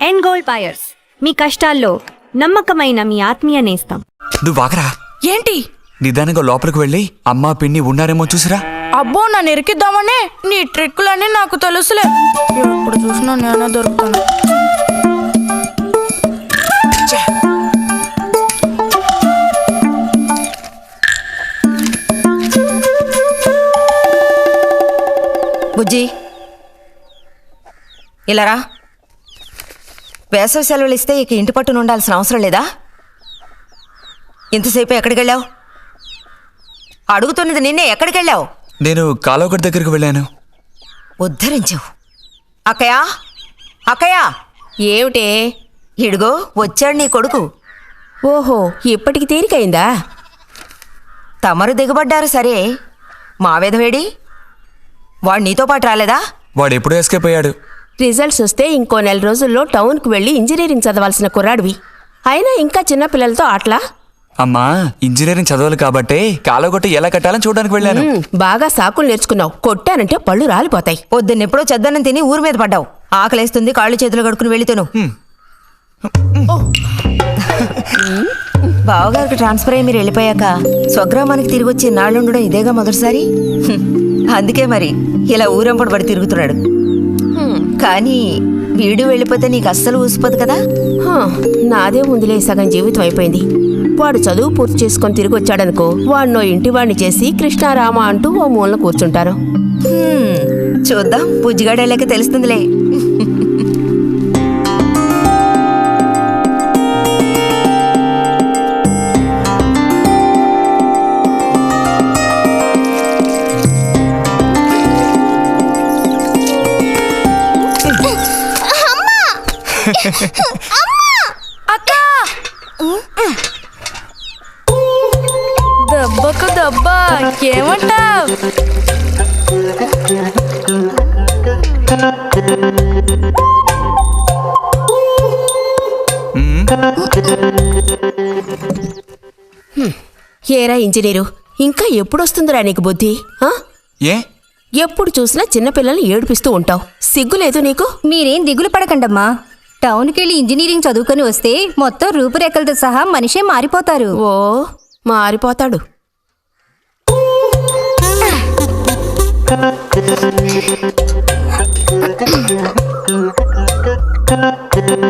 ఎన్ gold buyers, మీ కష్టాల్లో నమ్మకమైన మీ ఆత్మీయ నేస్తం. నువ్వు వాకరా. ఏంటి? నిదానంగా లోపలికి వెళ్ళి అమ్మా పిన్ని ఉన్నారేమో చూసిరా. అబ్బో, నన్ను ఇరికిద్దామనే నీ ట్రిక్కులన్నీ నాకు తెలుసులే. ఎప్పుడు చూసినా నేనే దొరుకుతాను. బుజ్జి, ఇలారా. వేసవి సెలవులు ఇస్తే ఇక ఇంటి పట్టున ఉండాల్సిన అవసరం లేదా? ఇంతసేపు ఎక్కడికి వెళ్ళావు? అడుగుతున్నది నిన్నే. ఎక్కడికి వెళ్ళావు? నేను కాలువగడ్డ దగ్గరికి వెళ్ళాను. ఉద్ధరించావు. అక్కయ్యా, అక్కయ్యా. ఏమిటే? ఇడుగో వచ్చాడు నీ కొడుకు. ఓహో, ఇప్పటికి తీరికైందా? తమరు దిగబడ్డారు సరే, మావేదవేడి? వాడు నీతో పాటు రాలేదా? వాడు ఎప్పుడూ ఎస్కేప్ అయ్యాడు. రిజల్ట్స్ వస్తే ఇంకో 4 రోజుల్లో టౌన్కి వెళ్ళి ఇంజనీరింగ్ చదవాల్సిన కుర్రాడివి. అయినా ఇంకా చిన్నపిల్లలతో ఆటలా? అమ్మా, ఇంజనీరింగ్ చదవాలి కాబట్టే కాలువగొట్ట ఎలా కట్టాలని చూడడానికి వెళ్ళాను. బాగా సాకులు నేర్చుకున్నావు. కొట్టానంటే పళ్ళు రాలిపోతాయి. పొద్దున్నెప్పుడో చెద్దన్నం తిని ఊరి మీద పడ్డావు. ఆకలేస్తుంది, కాళ్ళు చేతులు కడుక్కుని వెళితేను. బావగారికి ట్రాన్స్ఫర్ అయ్యి మీరు వెళ్ళిపోయాక స్వగ్రామానికి తిరిగి వచ్చి నాళ్ళుండడం ఇదేగా మొదటిసారి. అందుకే మరి ఇలా ఊరంపడి పడి తిరుగుతున్నాడు. కానీ వీడు వెళ్ళిపోతే నీకు అస్సలు ఊసిపోదు కదా. నాదే ముందులే, సగం జీవితం అయిపోయింది. వాడు చదువు పూర్తి చేసుకొని తిరిగి వచ్చాడనుకో, వాడినో ఇంటి వాడిని చేసి కృష్ణారామ అంటూ ఓ మూలన కూర్చుంటారు. చూద్దాం, బుజ్జిగాడేళ్ళకి తెలుస్తుందిలే. దెబ్బకు దెబ్బ ఏమంటావ్? ఏరా ఇంజనీరు, ఇంకా ఎప్పుడొస్తుందిరా నీకు బుద్ధి? ఏ? ఎప్పుడు చూసినా చిన్నపిల్లల్ని ఏడిపిస్తూ ఉంటావు. సిగ్గులేదు నీకు? మీరేం దిగులు పడకండమ్మా. టౌన్కి వెళ్ళి ఇంజనీరింగ్ చదువుకొని వస్తే మొత్తం రూపురేఖలతో సహా మనిషే మారిపోతారు. ఓ, మారిపోతాడు.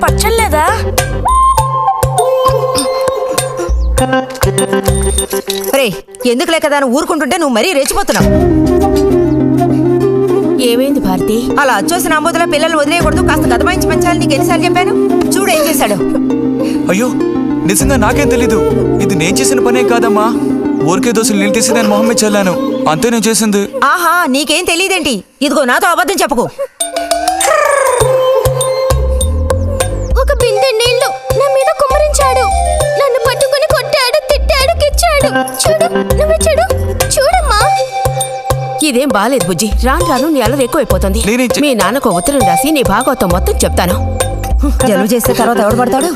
పచ్చలేదా? రే, ఎందుకు లేకదా ఊరుకుంటుంటే నువ్వు మరీ రెచ్చిపోతున్నావు. ఏమైంది భారతి? అలా అచ్చోసిన ఆంబోతుల పిల్లలు వదిలేయకూడదు, కాస్త గదమాయించి పెంచాలని నీకు ఎన్నిసార్లు చెప్పాను? చూడు ఏం చేశాడు. అయ్యో, నిజంగా నాకేం తెలీదు. ఇది నేను చేసిన పనే కాదమ్మా. ఊరికే దోశలు నీళ్ళు తీసి నేను మొహమ్మే చల్లాను, అంతే నేను చేసింది. ఆహా, నీకేం తెలియదేంటి? ఇదిగో నాతో అబద్ధం చెప్పుకో. ఒక బిందె నీళ్లు నా మీద కుమ్మరించాడు. నన్ను పట్టుకుని కొట్టాడు, తిట్టాడు, కిచ్చాడు. చూడు, నువ్వు చూడు, చూడమ్మా. ఇదేం బాలేదు బుజ్జి. రాను రాను నీ అల్లరి ఎక్కువైపోతుంది. మీ నాన్నకు ఉత్తరం రాసి నీ భాగవతం మొత్తం చెప్తాను. జలుబు చేస్తే తర్వాత ఎవడు పడతాడు?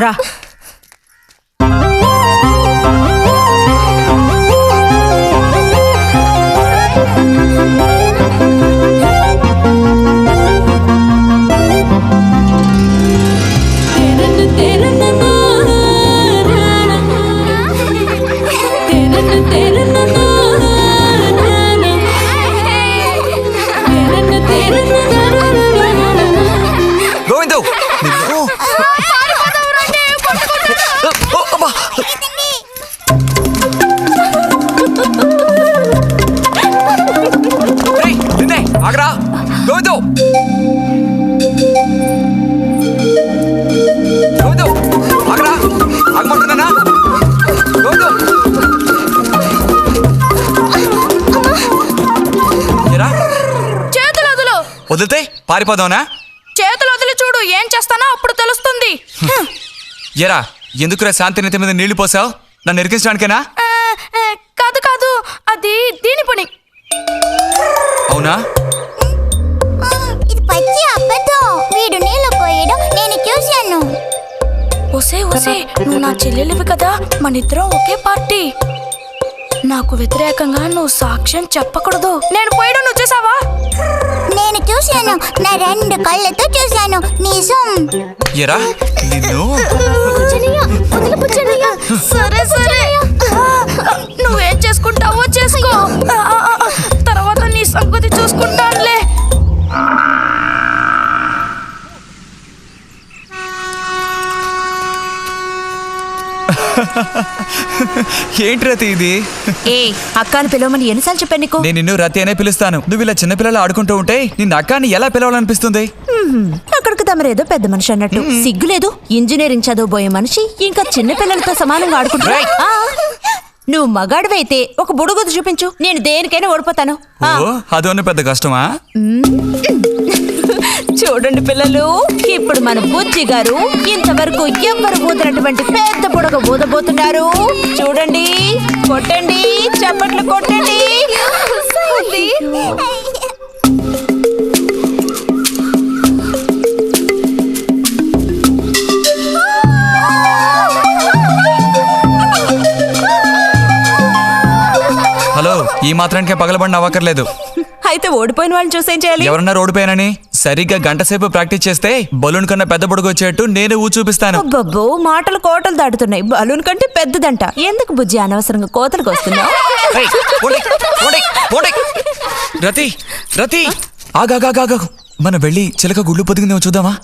రా. వదిలితే పారిపోదావునా? చేతులు వదిలి చూడు, ఏం చేస్తానో అప్పుడు తెలుస్తుంది. ఎరా, ఎందుకురా శాంతినేత మీద నీళ్లు పోసావు? నన్ను ఎరికించడానికేనా? కాదు కాదు, అది దీని పని. అవునా? ఇది పచ్చి అబద్ధం. వీడు నీళ్ళు పోయడం నేను చూశాను. ఒసే నువ్వు నా చెల్లెలివి కదా, మన ఇద్దరం ఒకే పార్టీ. నాకు వ్యతిరేకంగా నువ్వు సాక్ష్యం చెప్పకూడదు. నేను పోయడం నువ్వు చేసావా? నేను చూశాను, నా 2 కళ్ళతో చూశాను. నిజం. ఎరా నిన్ను సరే నువ్వేం చేసుకుంటావో చేసుకో. తర్వాత నీ సంగతి చూసుకుంటానులే. ఏంటి రతి ఇది? ఏ అక్కని పిలవమని ఎన్నిసార్లు చెప్పాను నీకు? నేను నిన్ను రతి అనే పిలుస్తాను. నువ్వు ఇలా చిన్నపిల్లలు ఆడుకుంటూ ఉంటే నిన్ను అక్కాని ఎలా పిలవాలనిపిస్తుంది? అక్కడికి తమరేదో పెద్ద మనిషి అన్నట్టు. సిగ్గులేదు? ఇంజనీరింగ్ చదవబోయే మనిషి ఇంకా చిన్న పిల్లలతో సమానంగా ఆడుకుంటా. నువ్వు మగాడివైతే ఒక బుడుగుద్దు చూపించు, నేను దేనికైనా ఓడిపోతాను. ఓ అదోని పెద్ద కష్టమా? చూడండి పిల్లలు, ఇప్పుడు మన బుజ్జి గారు ఇంతవరకు ఎవ్వరు ఊదినటువంటి పెద్ద బుడగ ఊదబోతున్నారు. చూడండి, కొట్టండి, చప్పట్లు కొట్టండి. హలో, ఈ మాత్రానికే పగలబడిన అవ్వకర్లేదు. అయితే ఓడిపోయిన వాళ్ళని చూసేం చేయాలి? ఎవరన్నా ఓడిపోయానని సరిగ్గా గంట సేపు ప్రాక్టీస్ చేస్తే బలూన్ కన్నా పెద్ద బుడగ వచ్చేట్టు నేనే ఊ చూపిస్తాను. అబ్బబ్బో, మాటలు కోటలు దాటుతున్నాయి. బలూన్ కంటే పెద్దదంట. ఎందుకు బుజ్జి అనవసరంగా కోతలకు వస్తున్నావు? ఏయ్, పోండి, పోండి, పోండి. రతి రతి ఆగాగాగా, మనం వెళ్ళి చిలక గుళ్ళు పొదిగిందేమో చూద్దామా?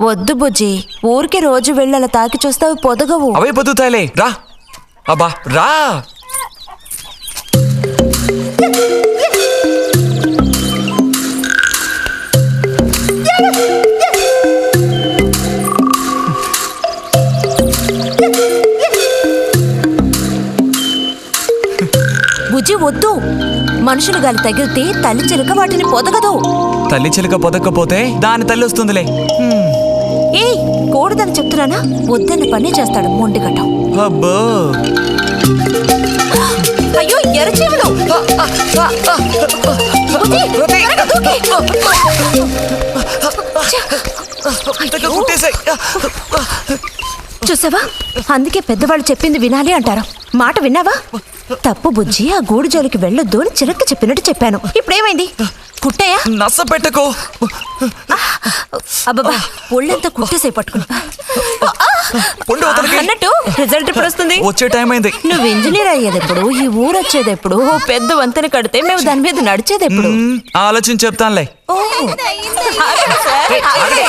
వద్దు బుజ్జి, ఊరికి రోజు వెళ్ళి అలా తాకి చూస్తావు, పొదగవు. అవే పొద్దుతాయిలే. రా అబ్బా రా. బుజ్జి వద్దు, మనుషులు గాలి తగిలితే తల్లి చిలుక వాటిని పొదగదు. తల్లి చిలక పొదక్కపోతే దాని తల్లి వస్తుందిలే. ఏయ్, కూడదని చెప్తున్నానా? వద్దన్న పని చేస్తాడు మొండిగట్టం. అబ్బో, అయ్యో ఎర్రచీమలు! బుజ్జి, త్వరగా దూకి. కుట్టేసాయి. చూసావా, అందుకే పెద్దవాళ్ళు చెప్పింది వినాలి అంటారు. మాట విన్నావా? తప్పు బుజ్జి, ఆ గూడు జోలికి వెళ్ళొద్దు అని చిలక చెప్పినట్టు చెప్పాను. ఇప్పుడేమైంది? కుట్టాయా? నస పెట్టుకో. అబ్బబ్బా, ఒళ్ళంతా కుట్టేసే పట్టుకుని అన్నట్టు రిజల్ట్ ఇప్పుడు వస్తుంది. వచ్చే టైం అయింది. నువ్వు ఇంజనీర్ అయ్యేది ఎప్పుడు? ఈ ఊరు వచ్చేది ఎప్పుడు? ఓ పెద్ద వంతెన కడితే మేము దాని మీద నడిచేది ఎప్పుడు? ఆలోచించి చెప్తానులే. ఓ, ఆగండి సార్, ఆగండి.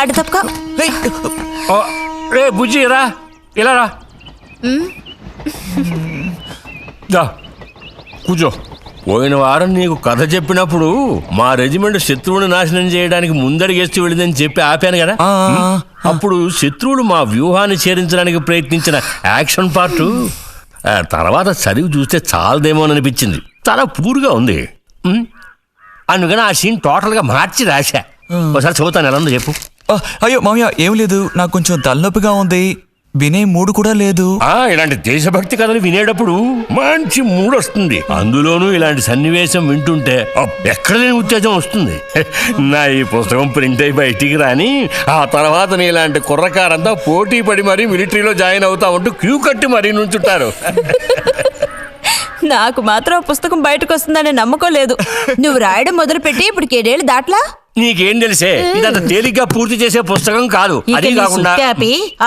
అటు తప్పుకో. రే బుజ్జి, రా ఇలా రా. దా కూర్చో. పోయిన వారం నీకు కథ చెప్పినప్పుడు మా రెజిమెంట్ శత్రువుని నాశనం చేయడానికి ముందడిగేస్తూ వెళ్ళిందని చెప్పి ఆపాను కదా. అప్పుడు శత్రువులు మా వ్యూహాన్ని ఛేదించడానికి ప్రయత్నించిన యాక్షన్ పార్ట్ తర్వాత చదివి చూస్తే చాలదేమో అని అనిపించింది. చాలా పూర్గా ఉంది. అందుకని ఆ సీన్ టోటల్గా మార్చి రాశా. ఒకసారి చదువుతాను, ఎలా ఉందో చెప్పు. అయ్యో మామయ్య, ఏం లేదు, నాకు కొంచెం తలనొప్పిగా ఉంది. వినే మూడు కూడా లేదు. ఇలాంటి దేశభక్తి కథలు వినేటప్పుడు మంచి మూడ్ వస్తుంది. అందులోనూ ఇలాంటి సన్నివేశం వింటుంటే ఎక్కడ లేని ఉత్తేజం వస్తుంది. నా ఈ పుస్తకం ప్రింట్ అయి బయటికి రాని ఆ తర్వాత నీ ఇలాంటి కుర్రకారంతా పోటీ పడి మరీ మిలిటరీలో జాయిన్ అవుతా ఉంటూ క్యూ కట్టి మరీ నుంచుంటారు. నాకు మాత్రం పుస్తకం బయటకు వస్తుందనే నమ్మకం లేదు. నువ్వు రాయడం మొదలుపెట్టి ఇప్పుడు 7 దాట్లా. నీకేం తెలిసే, ఇదంత తేలిగ్గా పూర్తి చేసే పుస్తకం కాదు. అది కాకుండా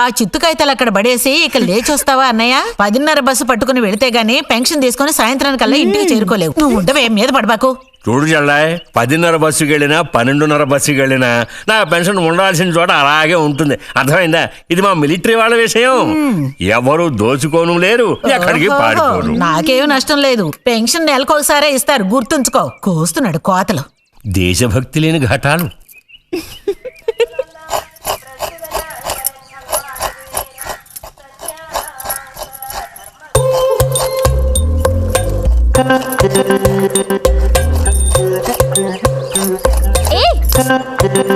ఆ చిత్తు కాగితాలు అక్కడ పడేసి ఇక లేచొస్తావా అన్నయ్య? 10:30 బస్సు పట్టుకుని వెళితే గానీ పెన్షన్ తీసుకుని సాయంత్రానికల్లా ఇంటికి చేరుకోలేవు. నువ్వు ఉండవే, మీద పడబాకు. చూడు జల్లాయ్, 10:30 బస్సుకి వెళ్ళినా 12:30 బస్సుకి వెళ్ళినా నా పెన్షన్ ఉండాల్సిన చోట అలాగే ఉంటుంది. అర్థమైందా? ఇది మా మిలిటరీ వాళ్ళ విషయం. ఎవరు దోచుకోను లేరు, ఎక్కడికి పారిపోరు. నాకేం నష్టం లేదు. పెన్షన్ నెలకొకసారే ఇస్తారు, గుర్తుంచుకో. కోస్తున్నాడు కోతలు. దేశభక్తి లేని ఘటాలు.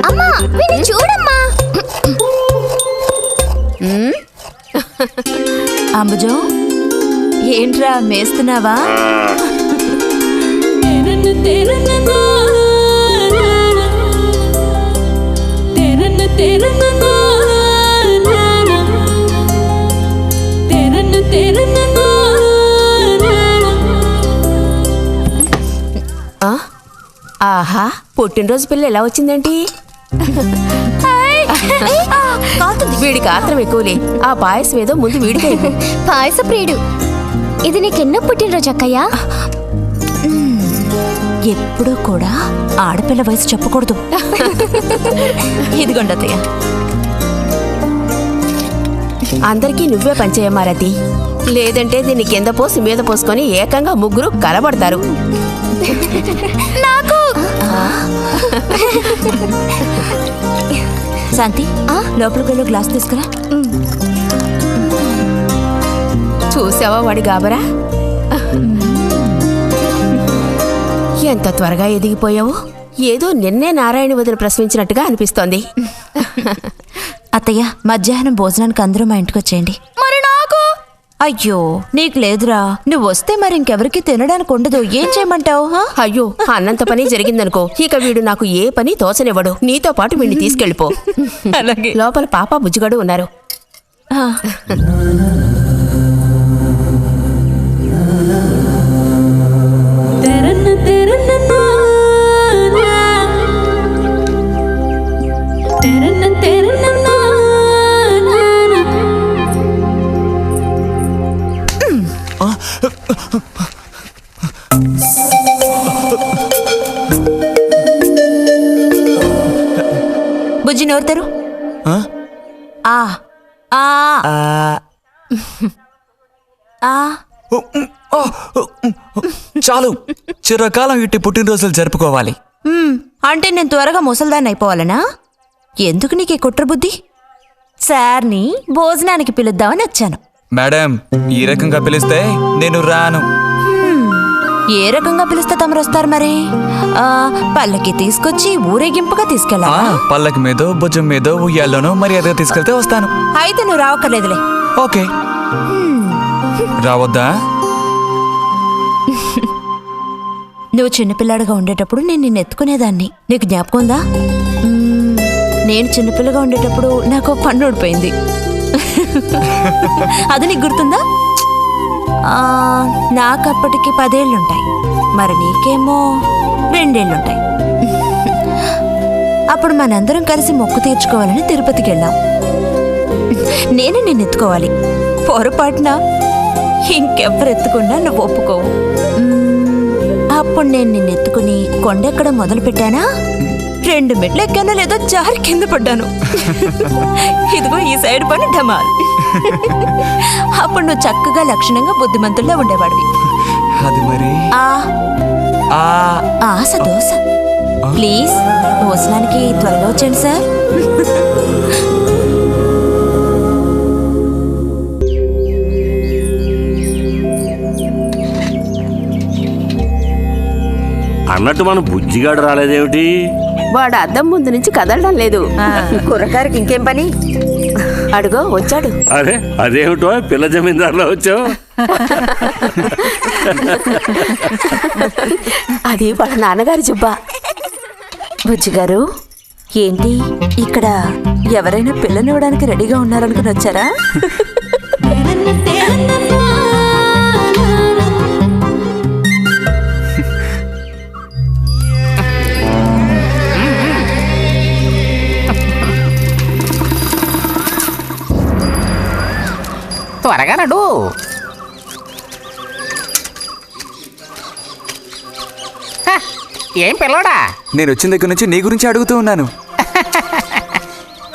అమ్మా, వీడిని చూడమ్మా. అంబుజం, ఏంట్రా మేస్తున్నావా? ఆ? ఆహా, పుట్టినరోజు పిల్ల ఎలా వచ్చిందేంటి? వీడికి ఆత్రం ఎక్కువలే. ఆ పాయసం ఏదో ముందు వీడికి పాయస ప్రియుడు. ఇది నీకెన్నో పుట్టినరోజు అక్కయ్యా? ఎప్పుడూ కూడా ఆడపిల్ల వయసు చెప్పకూడదు. ఇదిగోండి అత్తయ్య. అందరికీ నువ్వే పంచేయమారతి, లేదంటే దీన్ని కింద పోసి మీద పోసుకొని ఏకంగా ముగ్గురు కలబడతారు. నాకు శాంతి, లోపలికి వెళ్ళి గ్లాస్ తీసుకురా. చూసావా వాడి గాబరా? ఎంత త్వరగా ఎదిగిపోయావు. ఏదో నిన్నే నారాయణ వదిన ప్రశ్నించినట్టుగా అనిపిస్తోంది. అత్తయ్య, మధ్యాహ్నం భోజనానికి అందరూ మా ఇంటికి వచ్చేయండి. మరి నాకు అయ్యో, నీకు లేదురా. నువ్వు వస్తే మరి ఇంకెవరికి తినడానికి ఉండదు. ఏం చేయమంటావు? అయ్యో, అన్నంత పని జరిగిందనుకో, ఇక వీడు నాకు ఏ పని తోచనివ్వడు. నీతో పాటు వీడిని తీసుకెళ్ళిపో. అలాగే. లోపల పాప బుజ్జిగాడు ఉన్నారు. బుజ్జి నోరుతారు. ఆ? చాలు, చిరకాలం ఇట్టి పుట్టినరోజులు జరుపుకోవాలి. అంటే నేను త్వరగా ముసల్దాన్ని అయిపోవాలనా? ఎందుకు నీకు ఈ కుట్ర బుద్ధి? సార్ని భోజనానికి పిలుద్దామని వచ్చాను. మేడం, ఈ రకంగా పిలిస్తే నేను రాను. ఏ రకంగా పిలిస్తే తమరు వస్తారు మరి? పల్లకి తీసుకొచ్చి ఊరేగింపుగా తీసుకెళ్ళా? పల్లకి మీదో భుజం మీదో ఉయ్యాల్లోనో మర్యాదగా తీసుకెళ్తే వస్తాను. అయితే నువ్వు రావక్కర్లేదులే. ఓకే. రావద్దా? నువ్వు చిన్నపిల్లాడిగా ఉండేటప్పుడు నేను నిన్ను ఎత్తుకునేదాన్ని. నీకు జ్ఞాపకం ఉందా? నేను చిన్నపిల్లగా ఉండేటప్పుడు నాకు పన్ను ఊడిపోయింది. అది నీకు గుర్తుందా? నాకు అప్పటికి 10 ఏళ్ళుంటాయి. మరి నీకేమో 2 ఏళ్ళుంటాయి. అప్పుడు మనందరం కలిసి మొక్కు తీర్చుకోవాలని తిరుపతికి వెళ్ళాం. నేను నిన్ను ఎత్తుకోవాలి. పొరపాటున ఇంకెవ్వరు ఎత్తుకున్నా నువ్వు ఒప్పుకోవు. అప్పుడు నేను నిన్ను ఎత్తుకుని కొండెక్కడం మొదలు పెట్టానా, 2 మెట్లు ఎక్కానో లేదో జారి కింద పడ్డాను. ఇదిగో ఈ సైడ్ పని ఢమాల్. అప్పుడు నువ్వు చక్కగా లక్షణంగా బుద్ధిమంతుల్లో ఉండేవాడివి. అది మరి ఆశ దోశ. ప్లీజ్ భోజనానికి త్వరగా వచ్చేయండి సార్. అన్నట్టు మన బుజ్జిగాడు రాలేదేమిటి? వాడు అద్దం ముందు నుంచి కదలడం లేదు. కుర్రకారికి ఇంకేం పని? అడుగో వచ్చాడు. అరే అదేమిటో పిల్ల జమీందారులో వచ్చావు? అది వాళ్ళ నాన్నగారి జుబ్బా. బుజ్జిగారు, ఏంటి ఇక్కడ ఎవరైనా పిల్లనివ్వడానికి రెడీగా ఉన్నారనుకుని వచ్చారా? త్వరగా నడు. ఏం పిల్లోడా, నేను వచ్చిన దగ్గర నుంచి నీ గురించి అడుగుతూ ఉన్నాను.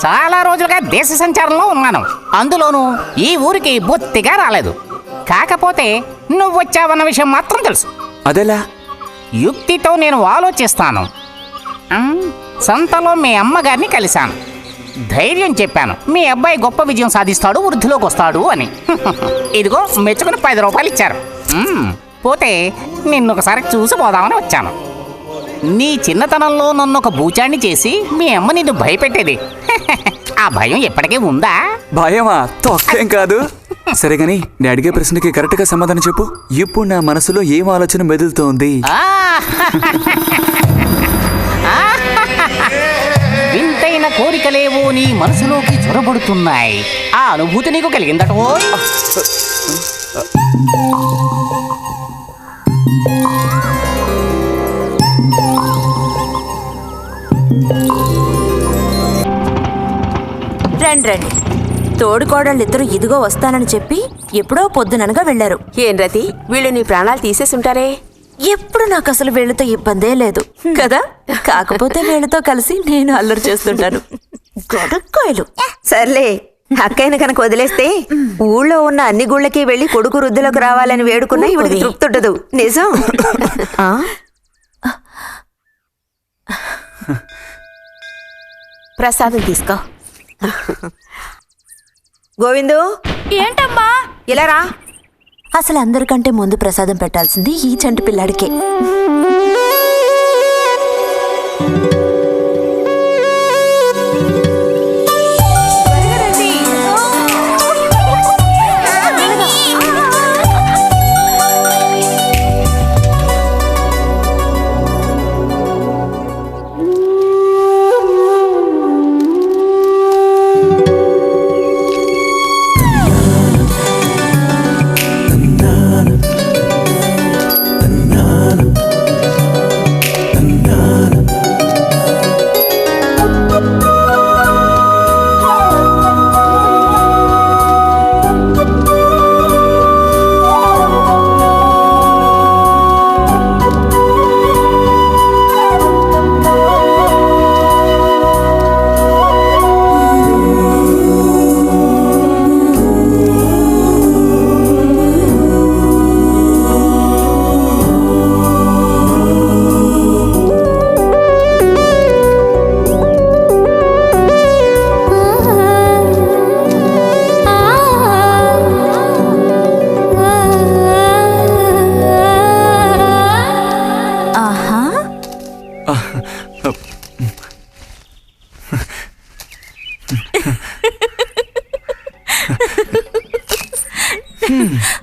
చాలా రోజులుగా దేశ సంచారంలో ఉన్నాను. అందులోనూ ఈ ఊరికి బొత్తిగా రాలేదు. కాకపోతే నువ్వు వచ్చావన్న విషయం మాత్రం తెలుసు. అదెలా? యుక్తితో నేను ఆలోచిస్తాను. సంతలో మీ అమ్మగారిని కలిశాను. ధైర్యం చెప్పాను, మీ అబ్బాయి గొప్ప విజయం సాధిస్తాడు, వృద్ధిలోకి వస్తాడు అని. ఇదిగో మెచ్చుకుని 10 రూపాయలు ఇచ్చారు. పోతే నిన్నొకసారి చూసి పోదామని వచ్చాను. నీ చిన్నతనంలో నన్ను ఒక బూచాన్ని చేసి మీ అమ్మ నిన్ను భయపెట్టేది. ఆ భయం ఎప్పటికీ ఉందా? భయమా? తొక్కేం కాదు. సరే గాని నేను అడిగే ప్రశ్నకి కరెక్ట్ గా సమాధానం చెప్పు. ఇప్పుడు నా మనసులో ఏం ఆలోచన మెదులుతోంది? వింత లోతైన కోరికలేవో నీ మనసులోకి చొరబడుతున్నాయి. ఆ అనుభూతి నీకు కలిగిందటో? రండి రండి. తోడుకోడళ్ళిద్దరూ ఇదిగో వస్తానని చెప్పి ఎప్పుడో పొద్దుననగా వెళ్లారు. ఏం రతి, వీళ్ళు నీ ప్రాణాలు తీసేసుంటారే. ఎప్పుడు నాకు అసలు వీళ్ళతో ఇబ్బందే లేదు కదా. కాకపోతే వీళ్ళతో కలిసి నేను అల్లరి చేస్తుంటాను. గొడక్కాయలు. సర్లే, అక్కయ్యను కనుక వదిలేస్తే ఊళ్ళో ఉన్న అన్ని గుళ్ళకి వెళ్ళి కొడుకు వృద్ధిలోకి రావాలని వేడుకున్నా ఇవిడికి తృప్తి ఉండదు. నిజం. ఆ? ప్రసాదం తీసుకో. గోవిందు, ఏంటమ్మా? ఇలా రా. అసలు అందరికంటే ముందు ప్రసాదం పెట్టాల్సింది ఈ చంటి పిల్లాడికే.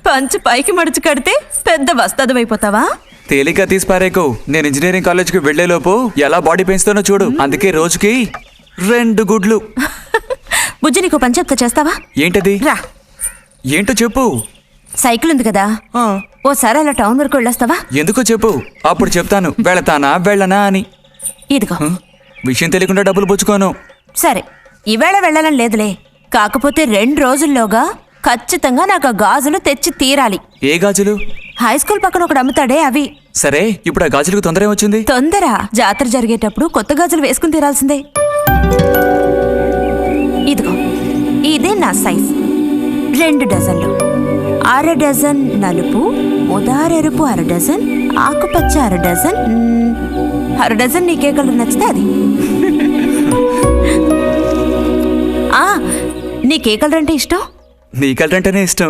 పంచు పైకి మడుచు కడితే పెద్ద వస్తాదమైపోతావా? తేలిక తీసి పారేకు. నేను ఇంజనీరింగ్ కాలేజ్కి వెళ్లేలోపు ఎలా బాడీ పెంచుతానో చూడు. అందుకే రోజుకి 2 గుడ్లు. బుజ్జి, నీకు పని చెప్తా, చేస్తావా? ఏంటది? రా. ఏంటో చెప్పు. సైకిల్ ఉంది కదా, ఓసారి అలా టౌన్ వరకు వెళ్ళొస్తావా? ఎందుకో చెప్పు, అప్పుడు చెప్తాను వెళతానా వెళ్ళనా అని. ఇదిగో. విషయం తెలియకుండా డబ్బులు పుచ్చుకోను. సరే, ఈవేళ వెళ్ళాలని లేదులే. కాకపోతే 2 రోజుల్లోగా ఖచ్చితంగా నాకు ఆ గాజులు తెచ్చి తీరాలి. ఏ గాజులు? హై స్కూల్ పక్కన ఒకడు అమ్ముతాడే అవి. సరే, ఇప్పుడు ఆ గాజులకు తొందర ఏమొచ్చింది? తొందర జాతర జరిగేటప్పుడు కొత్త గాజులు వేసుకుని తీరాల్సిందే. ఇదిగో, ఇదే నా సైజ్. 2 డజన్లు. 1/2 డజన్ నలుపు, ఉదారెరుపు 1/2 డజన్, ఆకుపచ్చ 1/2 డజన్. 1/2 డజన్ నీకే కలర్ నచ్చితే అది. నీకే కలర్ అంటే ఇష్టం? నీ కలర్ అంటేనే ఇష్టం.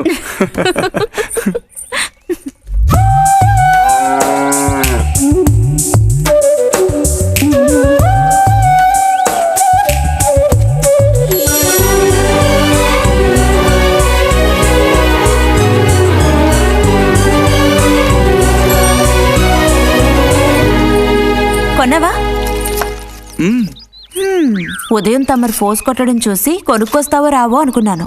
కొన్నావా? ఉదయం తమరు ఫోర్స్ కొట్టడం చూసి కొనుక్కొస్తావో రావో అనుకున్నాను.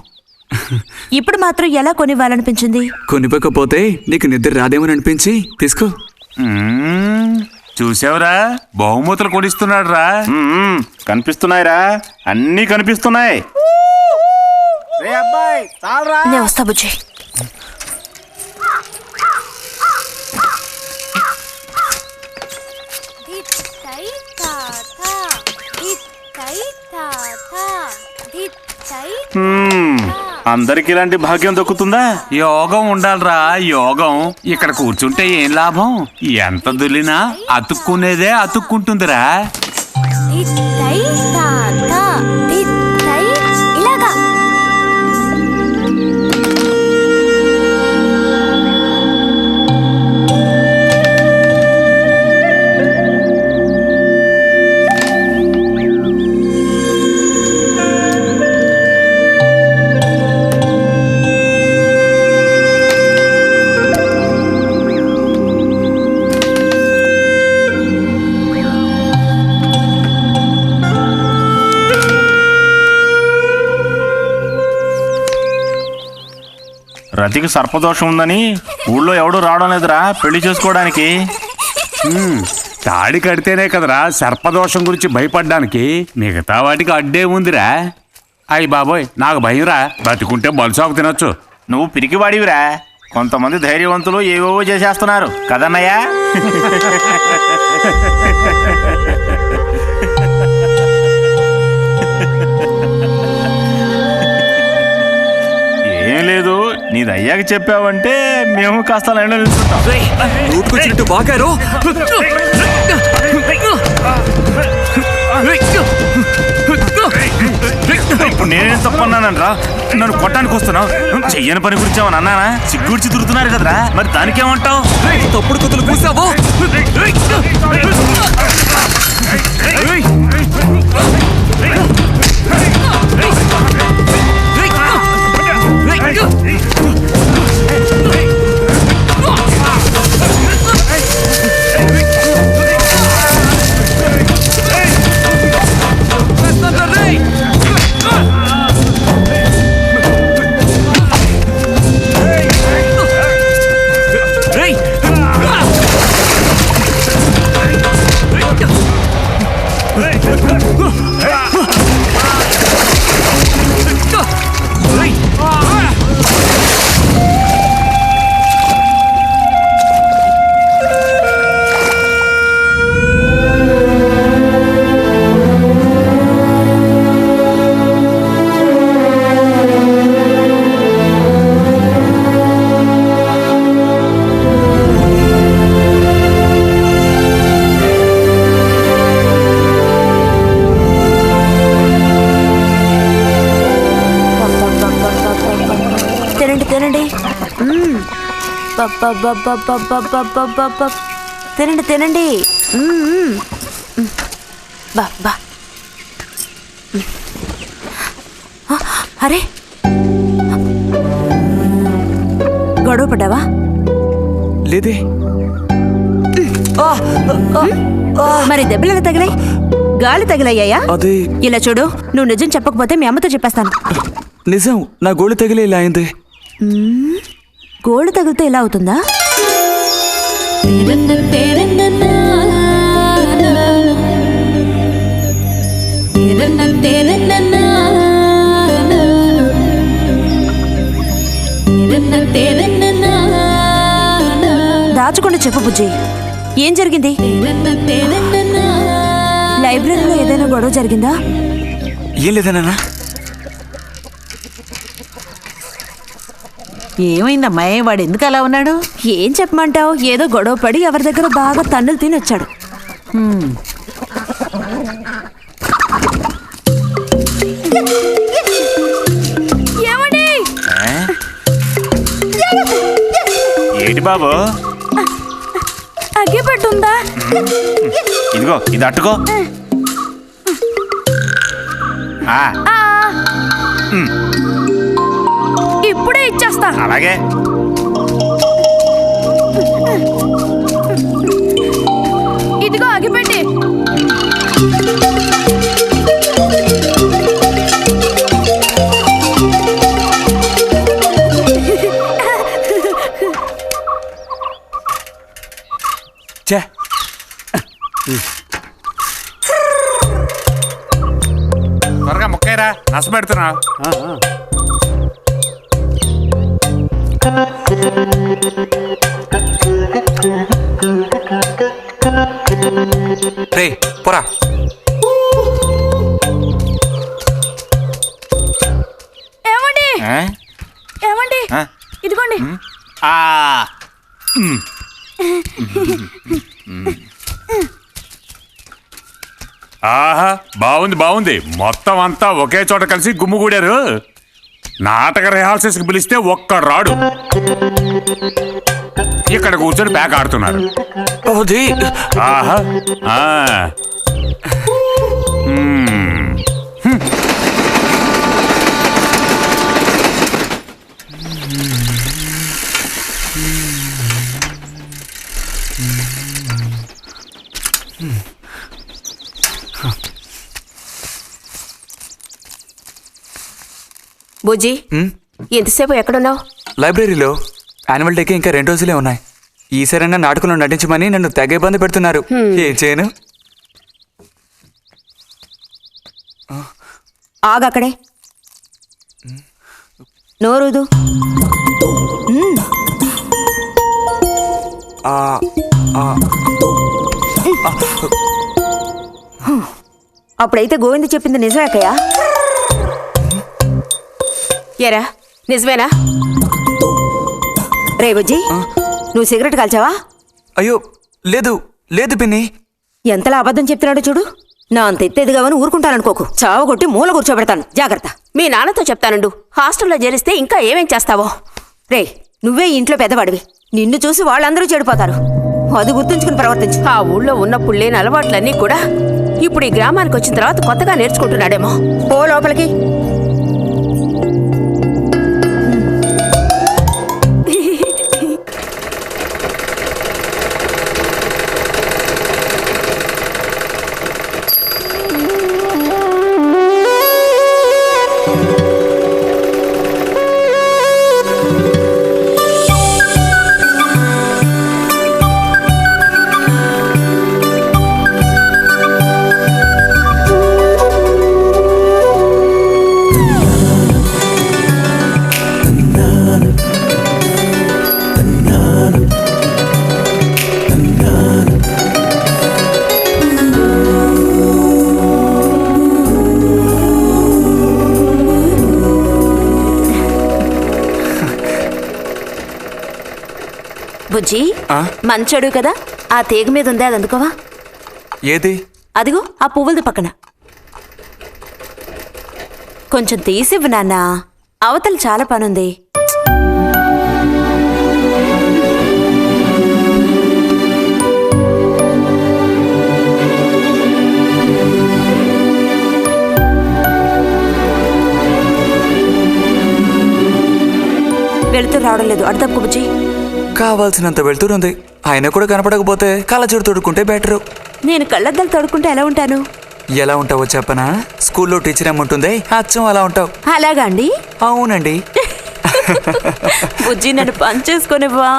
ఇప్పుడు మాత్రం ఎలా కొనివ్వాలనిపించింది? కొనిపోకపోతే నీకు నిద్ర రాదేమని అనిపించి తీసుకో. చూసావురా, బహుమతులు కొనిస్తున్నాడు రా. కనిపిస్తున్నాయిరా, అన్నీ కనిపిస్తున్నాయి. నేను వస్తా బుజ్జి. అందరికి ఇలాంటి భాగ్యం దక్కుతుందా? యోగం ఉండాలిరా, యోగం. ఇక్కడ కూర్చుంటే ఏం లాభం? ఎంత దులినా అతుక్కునేదే అతుక్కుంటుందిరా. ఇలాగా రతికి సర్పదోషం ఉందని ఊళ్ళో ఎవడూ రావడం లేదురా పెళ్లి చేసుకోవడానికి. తాడి కడితేనే కదరా సర్పదోషం గురించి భయపడ్డానికి, మిగతా వాటికి అడ్డే ఉందిరా. అయ్యి బాబోయ్, నాకు భయంరా. బతికుంటే బలుసాకు తినొచ్చు. నువ్వు పిరికివాడివిరా. కొంతమంది ధైర్యవంతులు ఏవేవో చేసేస్తున్నారు కదన్నయ్యా. ఏం లేదు, నీది అయ్యాక చెప్పావంటే మేము కాస్త లైన్లో నిలుచుంటాం. నోటుకొచ్చినట్టు బాగారు. ఇప్పుడు నేనేం తప్పన్నానరా? నన్ను కొట్టడానికి వస్తున్నావు. చెయ్యని పని గురించి ఏమన్నా అన్నానా? సిగ్గుడిచి తిరుగుతున్నారు కదరా, మరి దానికేమంటావు? తప్పుడు కుతులు కూసావో. తినండి తినండి. బా అరే, గొడవ పడ్డావా? లేదే. మరి దెబ్బలు ఎలా తగిలాయి? గాలి తగిలయ్యాయా? అదే. ఇలా చూడు, నువ్వు నిజం చెప్పకపోతే మీ అమ్మతో చెప్పేస్తాను. నిజం, నా గోళ్ళు తగిలే ఇలా అయింది. గోళ్ళు తగిలితే ఇలా అవుతుందా? దాచకుండా చెప్పు బుజ్జి, ఏం జరిగింది? లైబ్రరీలో ఏదైనా గొడవ జరిగిందా? ఏం లేదన్నా. ఏమైందమ్మా? వాడు ఎందుకు అలా ఉన్నాడు? ఏం చెప్పమంటావు, ఏదో గొడవ పడి ఎవరి దగ్గర బాగా తన్నులు తిని వచ్చాడు. ఏంటి బాబు? అగ్గిపెట్టుందా? ఇదిగో, ఇది అట్టుకో. ఇప్పుడే ఇచ్చేస్తా. అలాగే. ఇదిగో అగ్గిపెట్టి. త్వరగా ముక్కైరా, నష్టపెడుతున్నా. రే పోరా. ఏమండి? ఏమండి? ఇదిగోండి. ఆహా, బాగుంది బాగుంది. మొత్తం అంతా ఒకే చోట కలిసి గుమ్ముగూడారు. నాటక రిహార్సల్స్కి పిలిస్తే ఒక్క రాడు. ఇక్కడ కూర్చొని ప్యాక్ ఆడుతున్నారు. ఆహా. బుజ్జి, ఎంతసేపు ఎక్కడున్నావు? లైబ్రరీలో. యాన్యువల్ డేకి ఇంకా 2 రోజులే ఉన్నాయి. ఈసారైనా నాటకంలో నటించమని నన్ను తెగ ఇబ్బంది పెడుతున్నారు. ఏం చేయను? ఆగక్కడే, నోరుదు. అప్పుడైతే గోవింద చెప్పింది నిజమేకయ్యా? ఎరా నిజమేనా? రే బుజ్జి, నువ్వు సిగరెట్ కాల్చావా? అయ్యో లేదు లేదు పిన్ని. ఎంతలా అబద్ధం చెప్తున్నాడో చూడు. నా అంత ఎత్తేదిగావని ఊరుకుంటాననుకోకు. చావగొట్టి మూల కూర్చోబెడతాను, జాగ్రత్త. మీ నాన్నతో చెప్తానుండు. హాస్టల్లో చేరిస్తే ఇంకా ఏమేం చేస్తావో. రే, నువ్వే ఇంట్లో పెద్దవాడివి. నిన్ను చూసి వాళ్ళందరూ చెడిపోతారు. అది గుర్తుంచుకుని ప్రవర్తించు. ఆ ఊళ్ళో ఉన్నప్పుడు లేని అలవాట్లన్నీ కూడా ఇప్పుడు ఈ గ్రామానికి వచ్చిన తర్వాత కొత్తగా నేర్చుకుంటున్నాడేమో. పో లోపలికి. బుజ్జి, మంచోడు కదా, ఆ తీగ మీద ఉంది, అది అందుకోవా? ఏది? అదిగో ఆ పువ్వులది పక్కన. కొంచెం తీసివ్వు నాన్న, అవతల చాలా పనుంది. వెళుతూ రావడం లేదు, అటు తప్పుకు బుజ్జి. కావాల్సినంత వెళ్తురుంది. ఆయన కూడా కనపడకపోతే కళ్ళజోడు తొడుక్కుంటే బెటరు. నేను కళ్ళద్దాలు తొడుక్కుంటే ఎలా ఉంటాను? ఎలా ఉంటావో చెప్పనా? స్కూల్లో టీచర్ ఏముంటుంది, అచ్చం అలా ఉంటావు. అలాగా అండి? అవునండి. బుజ్జి, నన్ను పని చేసుకునివ్వా?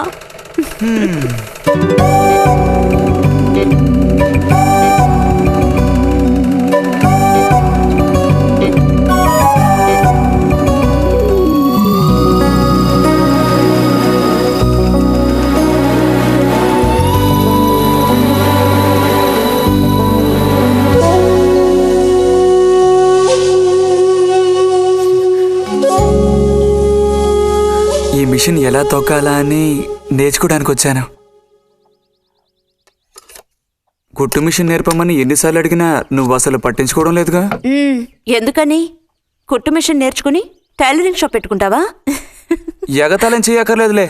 ఈ మిషన్ ఎలా తొక్కాలా అని నేర్చుకోవడానికి వచ్చాను. కుట్టు మిషన్ నేర్పమని ఎన్నిసార్లు అడిగినా నువ్వు అసలు పట్టించుకోవడం లేదుగా. ఎందుకని? కుట్టు మిషన్ నేర్చుకుని టైలరింగ్ షాప్ పెట్టుకుంటావా? ఎగతాళం చేయక్కర్లేదులే.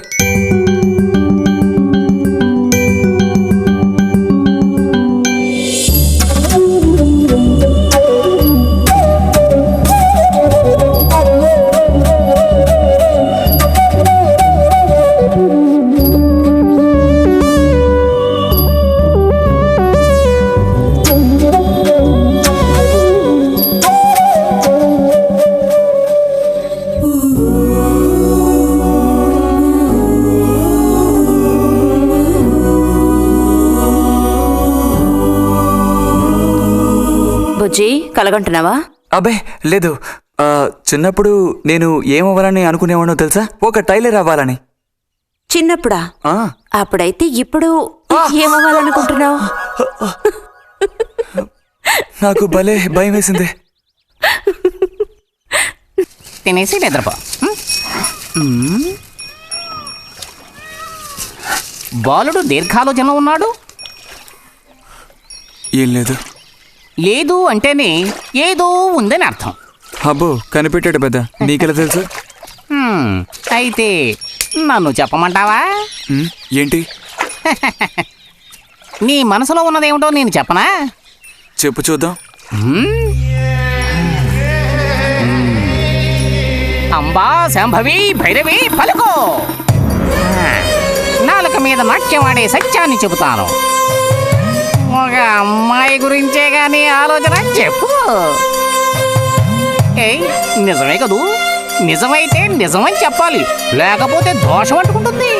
బుజ్జి, కలగంటున్నావా? అబ్బే లేదు. చిన్నప్పుడు నేను ఏమవ్వాలని అనుకునేవాడో తెలుసా? ఒక టైలర్ అవ్వాలని. చిన్నప్పుడా? అప్పుడైతే ఇప్పుడు ఏమవ్వాలనుకుంటున్నావు? నాకు భలే భయం వేసింది. తినేసి నిద్రపో. బాలుడు దీర్ఘాలోచనలో ఉన్నాడు. ఏం లేదు. లేదు అంటేనే ఏదో ఉందని అర్థం. అబ్బో, కనిపెట్టాడు పెద్ద. నీకెలా తెలుసు? అయితే నన్ను చెప్పమంటావా? ఏంటి? నీ మనసులో ఉన్నదేమిటో నేను చెప్పనా? చెప్పు చూద్దాం. అంబా శాంభవి భైరవి పలుకో. నాలుక మీద నాట్యం ఆడే సత్యాన్ని చెబుతాను. ఒక అమ్మాయి గురించే గాని ఆలోచన చెప్పు. ఏయ్, నిజమే కదూ? నిజమైతే నిజమని చెప్పాలి, లేకపోతే దోషం అంటుకుంటుంది.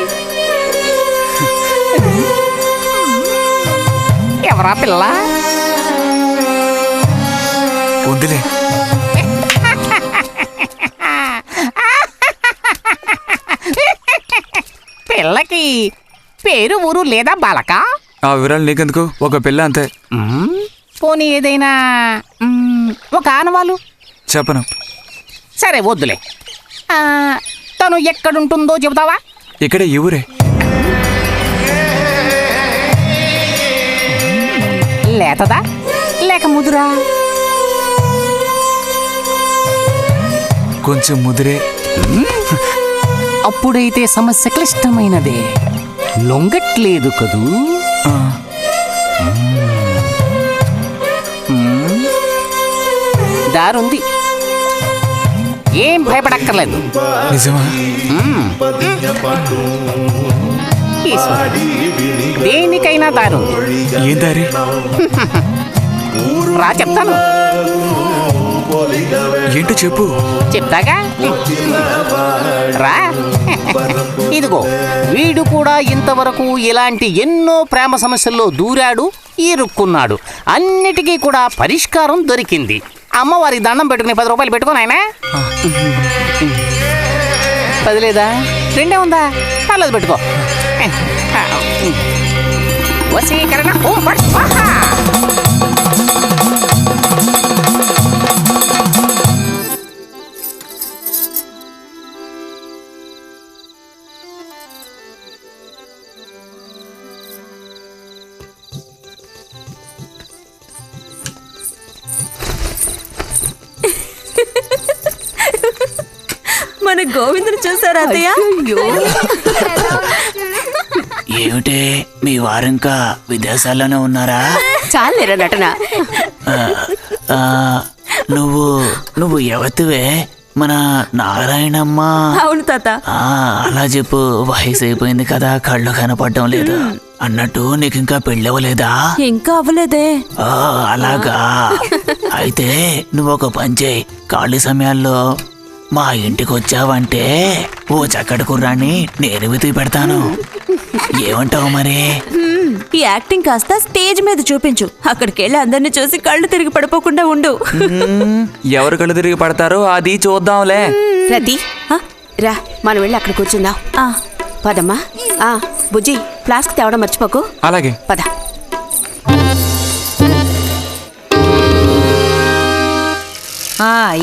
ఎవరా పిల్ల? వద్దులే. పిల్లకి పేరు ఊరు లేదా బాలక? ఆ వివరాలు నీకెందుకు, ఒక పిల్ల అంతే. పోనీ ఏదైనా ఒక ఆనవాలు చెప్పను. సరే వద్దులే. తను ఎక్కడుంటుందో చెబుతావా? ఇక్కడే ఈ ఊరే. లేతదా లేక ముదురా? కొంచెం ముదిరే. అప్పుడైతే సమస్య క్లిష్టమైనదే. లొంగట్లేదు కదూ? దారుంది, ఏం భయపడక్కర్లేదు. నిజమా? దేనికైనా దారుంది. ఏం దారి? రా చెప్తాను. ఏంటో చెప్పు. చెప్తాగా రా. ఇదిగో, వీడు కూడా ఇంతవరకు ఇలాంటి ఎన్నో ప్రేమ సమస్యల్లో దూరాడు, ఇరుక్కున్నాడు. అన్నిటికీ కూడా పరిష్కారం దొరికింది. అమ్మవారికి దండం పెట్టుకుని 10 రూపాయలు పెట్టుకుని ఆయన 10 లేదా 2 ఉందా? పర్లేదు పెట్టుకో. వశీకరణ ఓం ఫట్ స్వాహ. మన గోవిందుని చూసారా అత్తయ్య? ఏమిటే మీ వారింకా విదేశాల్లోనే ఉన్నారా? చాలేరా నటన. నువ్వు ఎవతివే? మన నారాయణమ్మ? అవును తాత. అలా చెప్పు. వయసు అయిపోయింది కదా, కళ్ళు కనపడడం లేదు. అన్నట్టు నీకు ఇంకా పెళ్ళవలేదా? ఇంకా అవ్వలేదే. అలాగా. అయితే నువ్వు ఒక పని చేయి. ఖాళీ సమయాల్లో మా ఇంటికి వచ్చావంటే ఓ చక్కటి కుర్రాన్ని నేను వెతికి పెడతాను. ఏమంటావు మరి? ఈ యాక్టింగ్ కాస్త స్టేజ్ మీద చూపించు. అక్కడికి వెళ్ళి అందరిని చూసి కళ్ళు తిరిగి పడిపోకుండా ఉండు. ఎవరు కళ్ళు తిరిగి పడతారో అది చూద్దాంలే. రతి రా, మనం వెళ్ళి అక్కడ కూర్చుందాం. పదమ్మా. బుజ్జి, ఫ్లాస్క్ తేవడం మర్చిపోకు. అలాగే. పద.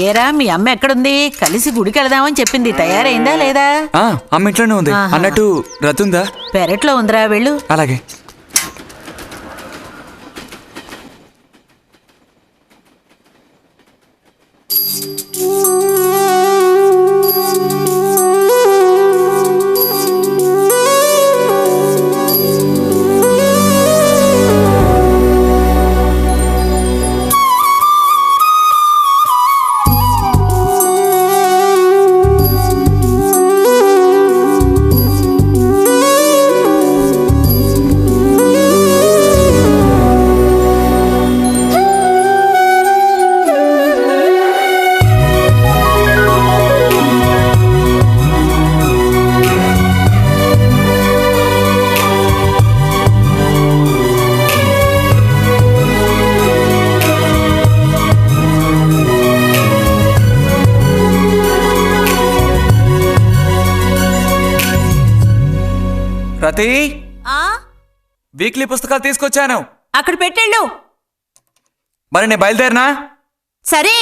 ఏరా, మీ అమ్మ ఎక్కడుంది? కలిసి గుడికి వెళదామని చెప్పింది. తయారైందా లేదా? అమ్మ ఇంట్లోనే ఉంది. అన్నట్టు రతుందా? పెరట్లో ఉందిరా, వెళ్ళు. అలాగే. రతి, వీక్లీ పుస్తకాలు తీసుకొచ్చాను. అక్కడ పెట్టేళ్ళు. మరి నేను బయలుదేరినా? సరే.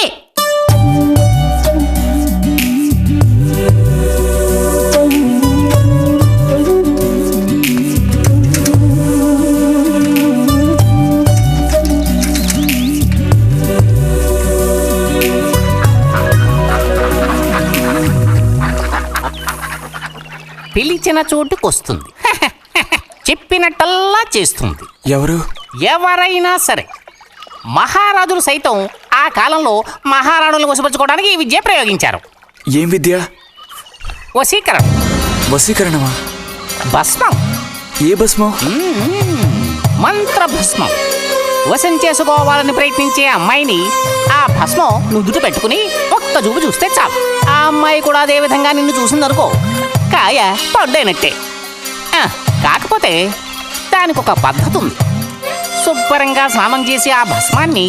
పిలిచిన చోటుకొస్తుంది, చెప్పినట్టల్లా చేస్తుంది. ఎవరు? ఎవరైనా సరే. మహారాజులు సైతం ఆ కాలంలో మహారాణులను వశపరచుకోవడానికి ఈ విద్య ప్రయోగించారు. ఏం విద్య? వశీకరణం. వశీకరణమా? భస్మం. ఏ భస్మం? మంత్ర భస్మం. వశం చేసుకోవాలని ప్రయత్నించే అమ్మాయిని ఆ భస్మం నుదుట పెట్టుకుని ఒక్క ఒక్క చూపు చూస్తే చాలు. ఆ అమ్మాయి కూడా అదే విధంగా నిన్ను చూసిందనుకో, కాయ పడ్డైనట్టే. కాకపోతే దానికి ఒక పద్ధతి ఉంది. శుభ్రంగా స్నానం చేసి ఆ భస్మాన్ని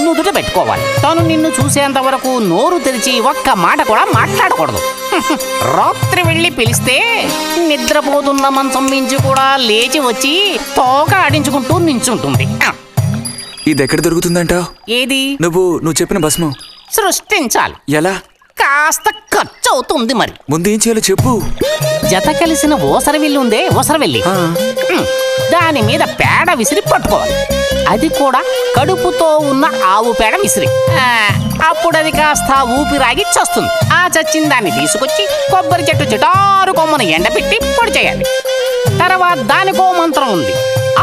నుదుట పెట్టుకోవాలి. తను నిన్ను చూసేంత వరకు నోరు తెరిచి ఒక్క మాట కూడా మాట్లాడకూడదు. రాత్రి వెళ్ళి పిలిస్తే నిద్రపోతున్న మంచం మించి కూడా లేచి వచ్చి తోక ఆడించుకుంటూ నించుంటుంది. ఇది ఎక్కడ దొరుకుతుందంటావు? ఏది? నువ్వు చెప్పిన భస్మం సృష్టించాలి. ఎలా? కాస్త ఖర్చు అవుతుంది. మరి ముందు ఏం చేయాలో చెప్పు. జత కలిసిన ఓసరవెల్లి ఉందే, ఓసరవెల్లి, దాని మీద పేడ విసిరి పట్టుకోవాలి. అది కూడా కడుపుతో ఉన్న ఆవు పేడ విసిరి. అప్పుడు అది కాస్త ఊపిరాగి చస్తుంది. ఆ చచ్చిన దాన్ని తీసుకొచ్చి కొబ్బరి చెట్టు చిటారు కొమ్మను ఎండబెట్టి పొడి చేయాలి. తర్వాత దానికో మంత్రం ఉంది,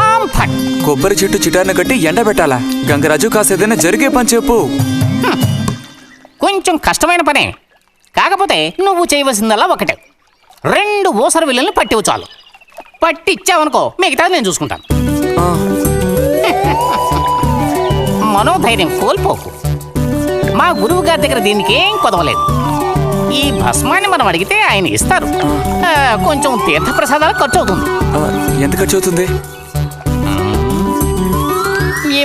ఆం ఫట్. కొబ్బరి చెట్టు చిటార్న కట్టి ఎండబెట్టాలా? గంగరాజు కాస్త ఏదైనా జరిగే పని చెప్పు. కొంచెం కష్టమైన పనే, కాకపోతే నువ్వు చేయవలసిందల్లా ఒకటే, 2 ఓసరవెల్లుల్ని పట్టివు చాలు. పట్టిచ్చావనుకో మిగతాది నేను చూసుకుంటాను. మనోధైర్యం కోల్పోకు. మా గురువు గారి దగ్గర దీనికి ఏం కొదవలేదు. ఈ భస్మాన్ని మనం అడిగితే ఆయన ఇస్తారు. కొంచెం తీర్థప్రసాదాలు ఖర్చు అవుతుంది. ఎంత ఖర్చు అవుతుంది?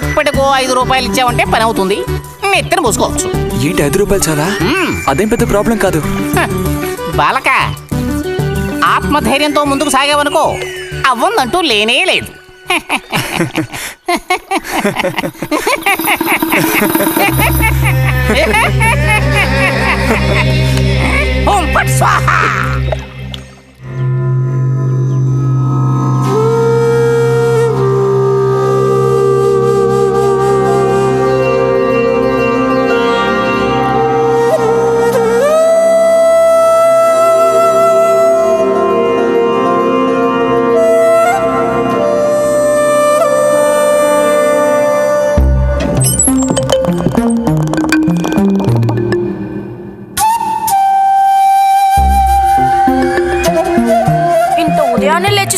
ఎప్పటికో 5 రూపాయలు ఇచ్చావంటే పని అవుతుంది. నెత్తిన పోసుకోవచ్చు. ఏంటి 5 రూపాయలు చాలా? అదేం పెద్ద ప్రాబ్లం కాదు. బాలక, ఆత్మధైర్యంతో ముందుకు సాగావనుకో అవ్వందంటూ లేనే లేదు. ఓం ఫట్ స్వాహా.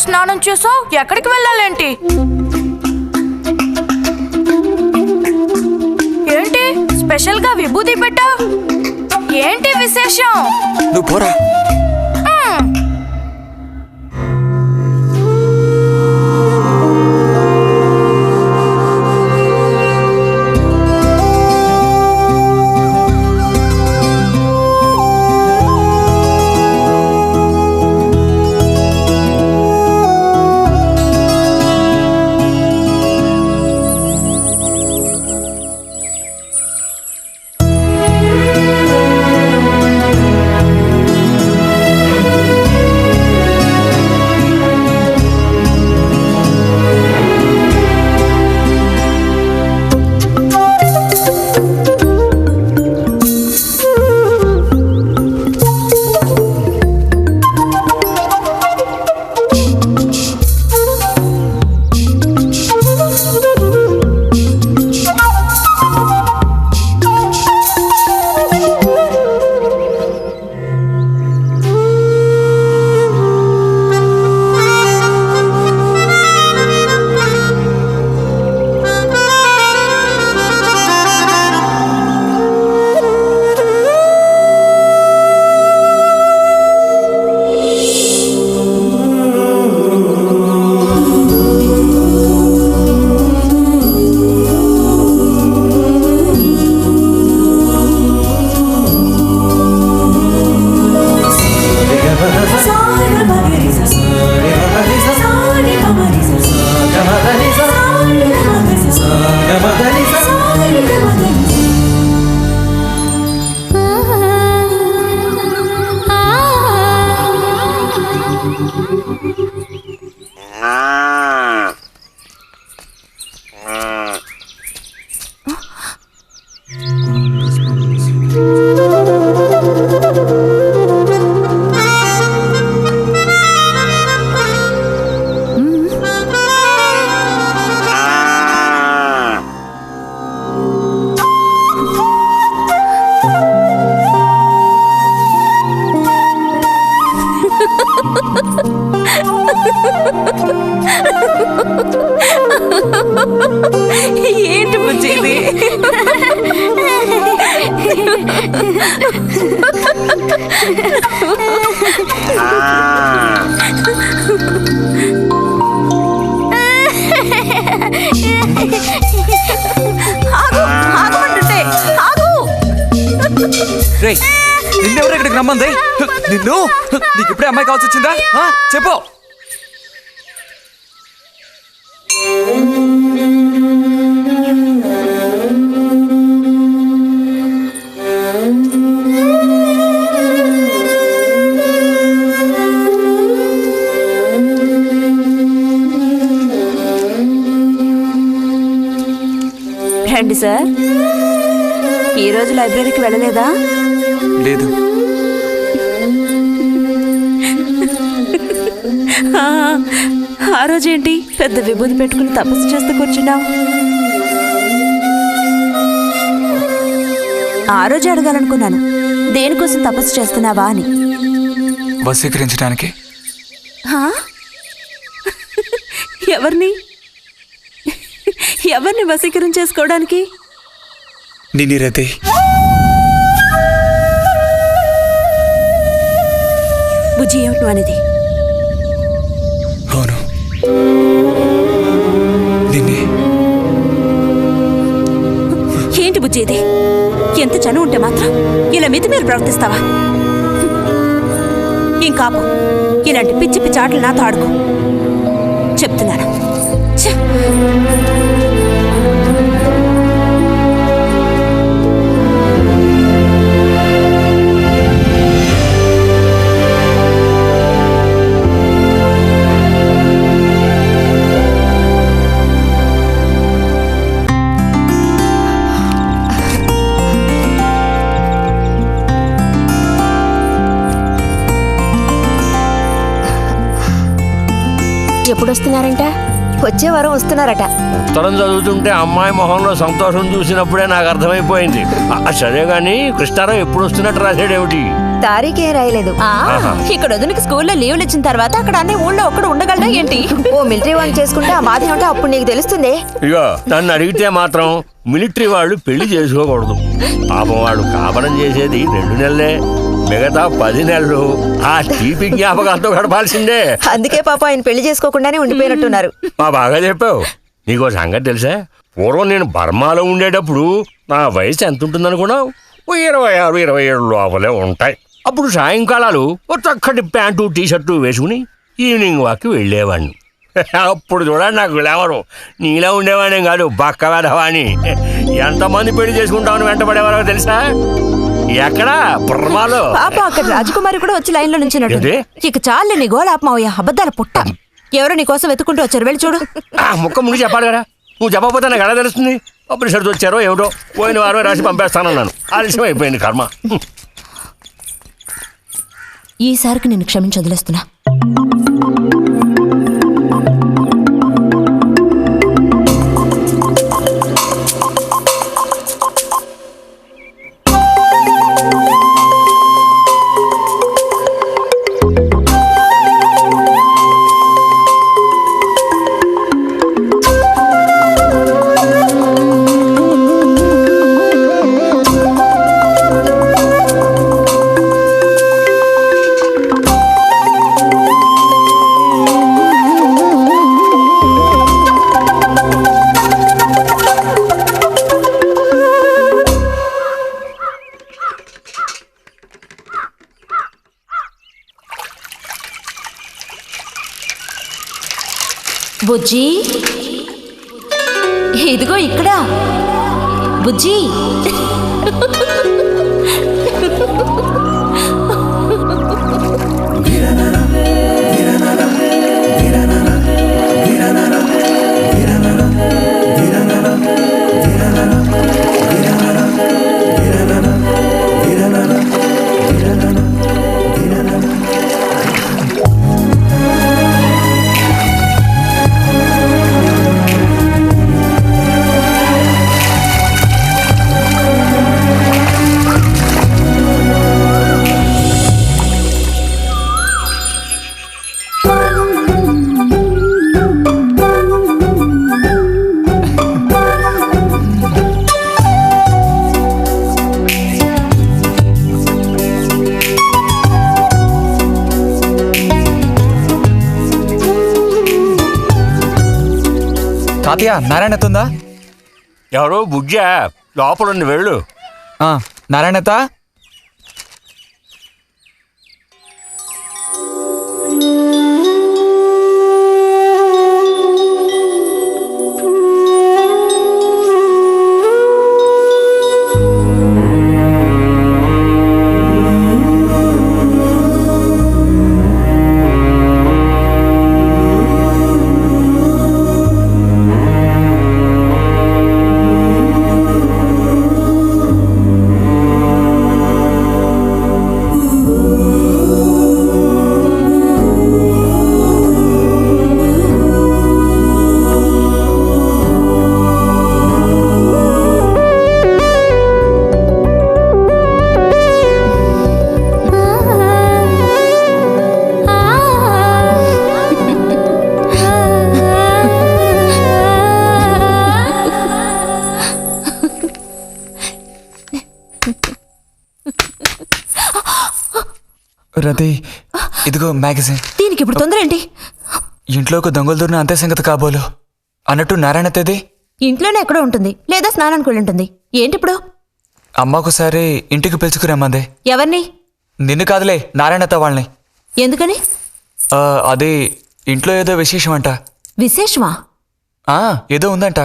స్నానం చేసావు, ఎక్కడికి వెళ్ళాలేంటి? ఏంటి స్పెషల్ గా విభూతి పెట్టావు? ఏంటి విశేషం? నువ్వు పోరా. ఏంటి బుజ్జి ఇది? రేయ్, నిన్నెవరు ఇక్కడికి రమ్మంది? నిన్ను నీకు ఇప్పుడే అమ్మాయి కావాల్సి వచ్చిందా? చెప్పు. రండి సార్. ఈరోజు లైబ్రరీకి వెళ్ళలేదా? లేదు. ఆ రోజేంటి పెద్ద విభూతి పెట్టుకుని తపస్సు చేస్తూ కూర్చున్నావు? ఆ రోజు అడగాలనుకున్నాను, దేనికోసం తపస్సు చేస్తున్నావా అని. వశీకరించడానికి. ఎవరిని వశీకరించేసుకోవడానికి? నిన్ను రతి. బుజ్జి, ఏమిటి నువ్వు అనేది? అవును, నిన్నే. ఏంటి బుజ్జి ఇది? ఎంత చనువు ఉంటే మాత్రం ఇలా మీరు ప్రవర్తిస్తావా? ఇంకాపు, ఇలాంటి పిచ్చి పిచ్చి ఆటలు నాతో ఆడుకో చెప్తున్నాను. ఎప్పుడు వస్తున్నారంట? వచ్చే వారం వస్తున్నారట. ఉత్తరం చదువుతుంటే అమ్మాయి మొహంలో సంతోషం చూసినప్పుడే నాకు అర్థమైపోయింది. సరే గాని కృష్ణారావు ఎప్పుడు వస్తున్నట్టు రాశాడేమిటి? తారీఖే రాయలేదు. ఇక్కడ వదినకి స్కూల్లో లీవ్లు ఇచ్చిన తర్వాత అక్కడ అన్ని ఊళ్ళో ఒక్కడు ఉండగలడా ఏంటి? ఓ మిలిటరీ వాళ్ళు చేసుకుంటే ఆ బాధ ఏమిటో అప్పుడు నీకు తెలుస్తుంది. ఇక నన్ను అడిగితే మాత్రం మిలిటరీ వాళ్ళు పెళ్లి చేసుకోకూడదు. పాపం వాళ్ళు కాపడం చేసేది 2 నెలలే, మిగతా 10 నెలలు ఆ తీపి జ్ఞాపకాలతో గడపాల్సిందే. అందుకే పాప ఆయన పెళ్లి చేసుకోకుండానే ఉండిపోయినట్టున్నారు. బాగా చెప్పావు. నీకో సంగతి తెలుసా? పూర్వం నేను బర్మాలో ఉండేటప్పుడు నా వయసు ఎంత ఉంటుందనుకున్నావు? 26, 27 లోపలే ఉంటాయి. అప్పుడు సాయంకాలాలు ఒక చక్కటి ప్యాంటు టీషర్టు వేసుకుని ఈవినింగ్ వాక్కి వెళ్ళేవాడిని. అప్పుడు చూడండి నాకు గ్లామరు. నీలా ఉండేవాడిని కాదు, బక్క వేధవాణి. ఎంతమంది పెళ్లి చేసుకుంటామని వెంటబడేవారో తెలుసా? ఎక్కడ? బర్మాలో. పాప అక్కడ రాజకుమారి కూడా వచ్చి లైన్లో నుంచినట్టు. ఇక చాలు నీ గోళ ఆత్మయ్యా, అబద్ధాల పుట్ట. ఎవరో నీ కోసం వెతుకుంటూ వచ్చారు, వెళ్ళి చూడు. ముక్క ముందు చెప్పాలి కదా, నువ్వు చెప్పకపోతే నాకు ఎలా తెలుస్తుంది? అప్పుడు సరిది వచ్చారో ఏమిటో, పోయిన వారమే రాసి పంపేస్తానన్నాను. ఆలస్యం అయిపోయింది కర్మ. ఈసారికి నేను క్షమించి వదిలేస్తున్నా. బుజ్జి, ఇదిగో ఇక్కడ. బుజ్జి, తాతయ్య నారాయణతుందా? ఎవరో బుజ్జా లోపల వెళ్ళు. నారాయణత రతి, ఇదిగో మ్యాగజైన్. దీనికి ఇప్పుడు తొందర ఏంటి? ఇంట్లో ఒక దొంగలు దూరిన అంతే సంగతి కాబోలు. అన్నట్టు నారాయణతది ఇంట్లోనే ఎక్కడో ఉంటుంది, లేదా స్నానానికి వెళ్ళి ఉంటుంది. ఏంటి ఇప్పుడు? అమ్మకోసారి ఇంటికి పిలుచుకురమ్మంది. ఎవరిని? నిన్ను కాదులే, నారాయణత వాళ్ళని. ఎందుకని? అది ఇంట్లో ఏదో విశేషం అంట. విశేషమా? ఏదో ఉందంట.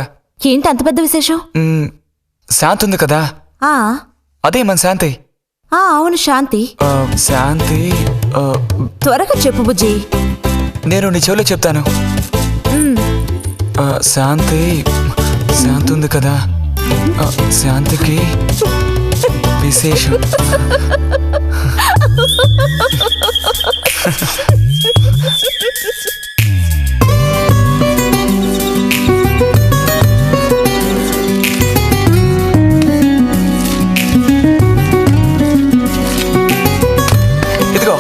ఏంటి అంత పెద్ద విశేషం? శాంతి ఉంది కదా, ఆ అదే మన శాంతి. అవును, శాంతి. శాంతి త్వరగా చెప్పు బుజ్జి. నేను నీ చెవిలో చెప్తాను. శాంతి ఉంది కదా, శాంతికి విశేషం. ఇదిగో,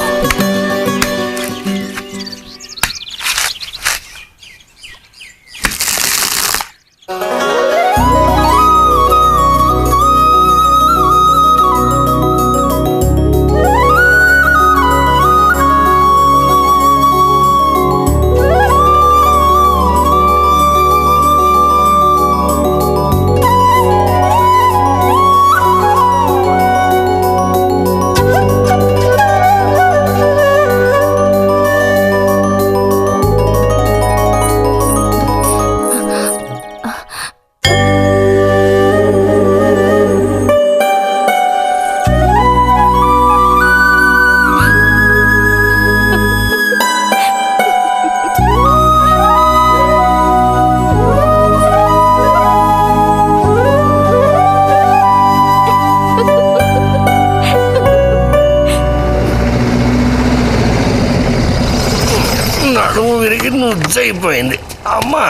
నడుము విరిగి నుజ్జైపోయింది అమ్మా.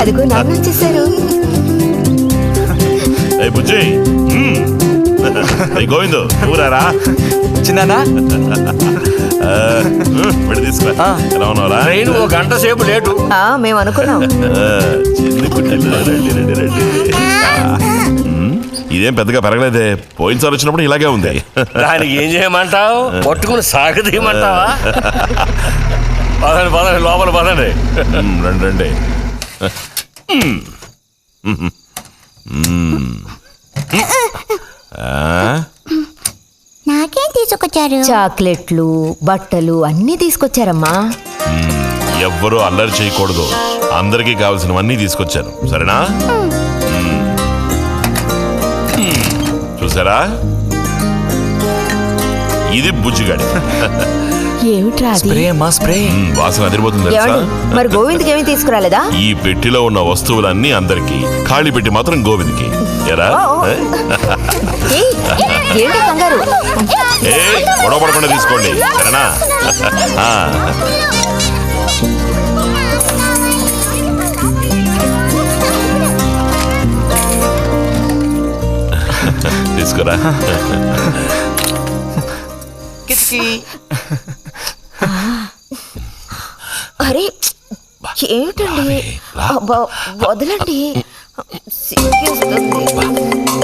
అదిగో నాన్న వచ్చేసారు. బుజ్జి గోవిందు ఊరారా చిన్నానా విడి తీసుకో. ఎలా ఉన్నారా? ట్రైన్ ఓ గంట సేపు లేటు. మేము అనుకున్నాం. ఇదేం పెద్దగా పెరగలేదే, పోయినసారి వచ్చినప్పుడు ఇలాగే ఉంది. దానికి ఏం చేయమంటావు? పట్టుకుని సాగదీయమంటావా? పదండి పదండి, లోపల పదండి. రండి రండి. నాకేం తీసుకొచ్చారు? చాక్లెట్లు, బట్టలు అన్నీ తీసుకొచ్చారమ్మా. ఎవ్వరూ అల్లరి చేయకూడదు, అందరికీ కావాల్సినవన్నీ తీసుకొచ్చాను, సరేనా? చూసారా, ఇది బుజ్జిగాడి. ఏమిట్రా అది? స్ప్రే అమ్మా, స్ప్రే. వాసన అదిరిపోతుంది తెలుసా? మరి గోవింద్కి ఏమీ తీసుకురాలేదా? ఈ పెట్టిలో ఉన్న వస్తువులన్నీ అందరికి, ఖాళీ పెట్టి మాత్రం గోవింద్కి. ఎరా ఏంటి కంగారు? గొడవ పడకుండా తీసుకోండి, సరేనా? తీసుకురా. అరే ఏమిటండి, వదలండి.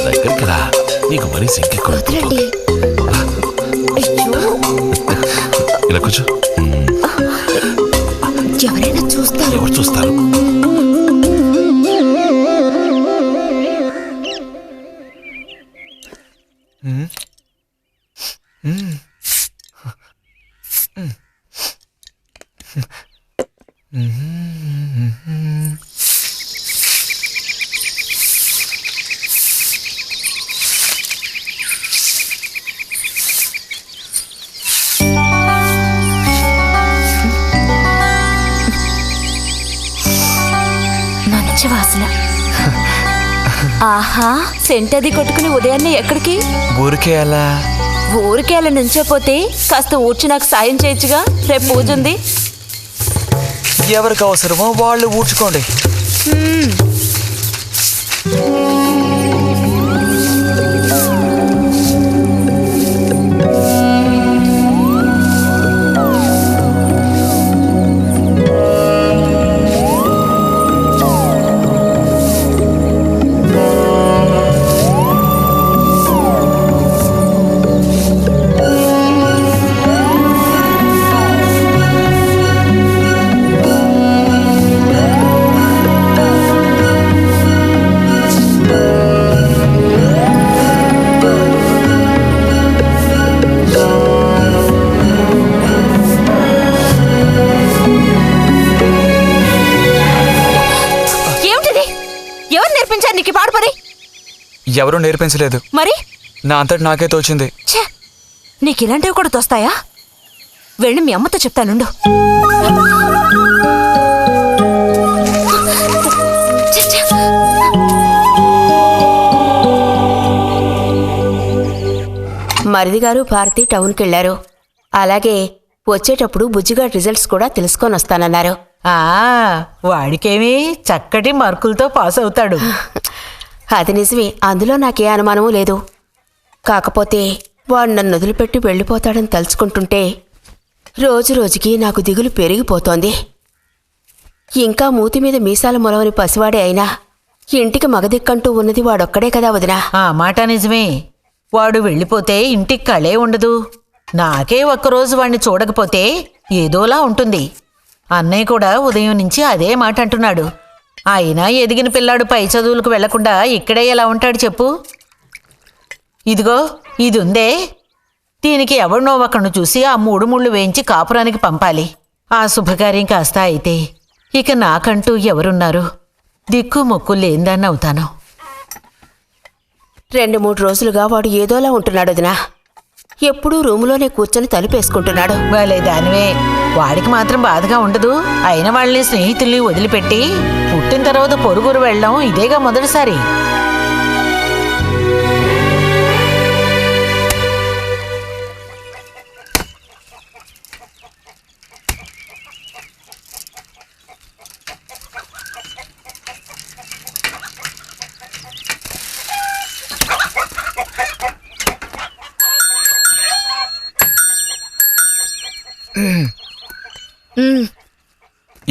దగ్గరికి రా, నీకు మరీ వదలండి. ఇలా కూర్చో. ఎవరైనా చూస్తారు. ఎవరు చూస్తారు? మంచి వాసన. ఆహా, సెంట్ అది కొట్టుకుని ఉదయాన్నే ఎక్కడికి? ఊరికే అలా. ఊరికే అలా నుంచోపోతే కాస్త ఊడ్చి నాకు సాయం చేయొచ్చుగా, రేపు పూజ ఉంది. ఎవరికి అవసరమో వాళ్ళు ఊడ్చుకోండి. ఎవరూ నేర్పించలేదు, మరి నా అంతటి నాకే తోచింది. నీకు ఇలాంటివి కూడా తోస్తాయా? వెళ్ళి మీ అమ్మతో చెప్తానుండు. మరిది గారు భారతి టౌన్కి వెళ్లారు. అలాగే వచ్చేటప్పుడు బుజ్జిగా రిజల్ట్స్ కూడా తెలుసుకొని వస్తానన్నారు. వాడికేమీ చక్కటి మార్కులతో పాస్ అవుతాడు. అది నిజమే, అందులో నాకే అనుమానమూ లేదు. కాకపోతే వాడు నన్ను వదిలిపెట్టి వెళ్ళిపోతాడని తలుచుకుంటుంటే రోజు రోజుకి నాకు దిగులు పెరిగిపోతోంది. ఇంకా మూతి మీద మీసాల మొలవని పసివాడే అయినా ఇంటికి మగదిక్కంటూ ఉన్నది వాడొక్కడే కదా వదినా. ఆ మాట నిజమే. వాడు వెళ్ళిపోతే ఇంటికి కళే ఉండదు. నాకే ఒక్కరోజు వాణ్ణి చూడకపోతే ఏదోలా ఉంటుంది. అన్నయ్య కూడా ఉదయం నుంచి అదే మాట అంటున్నాడు. అయినా ఎదిగిన పిల్లాడు పై చదువులకు వెళ్లకుండా ఇక్కడే ఎలా ఉంటాడు చెప్పు? ఇదిగో ఇది ఉందే, దీనికి ఎవరినో ఒకరిని చూసి ఆ 3 ముళ్ళు వేయించి కాపురానికి పంపాలి. ఆ శుభకార్యం కాస్త అయితే ఇక నాకంటూ ఎవరున్నారు? దిక్కు మొక్కు లేందాన్ని అవుతాను. 2-3 రోజులుగా వాడు ఏదోలా ఉంటున్నాడు వదినా. ఎప్పుడూ రూములోనే కూర్చొని తలుపేసుకుంటున్నాడు. భలే దానివే, వాడికి మాత్రం బాధగా ఉండదు. అయిన వాళ్ళని స్నేహితుల్ని వదిలిపెట్టి పుట్టిన తర్వాత పొరుగురు వెళ్ళడం ఇదేగా మొదటిసారి.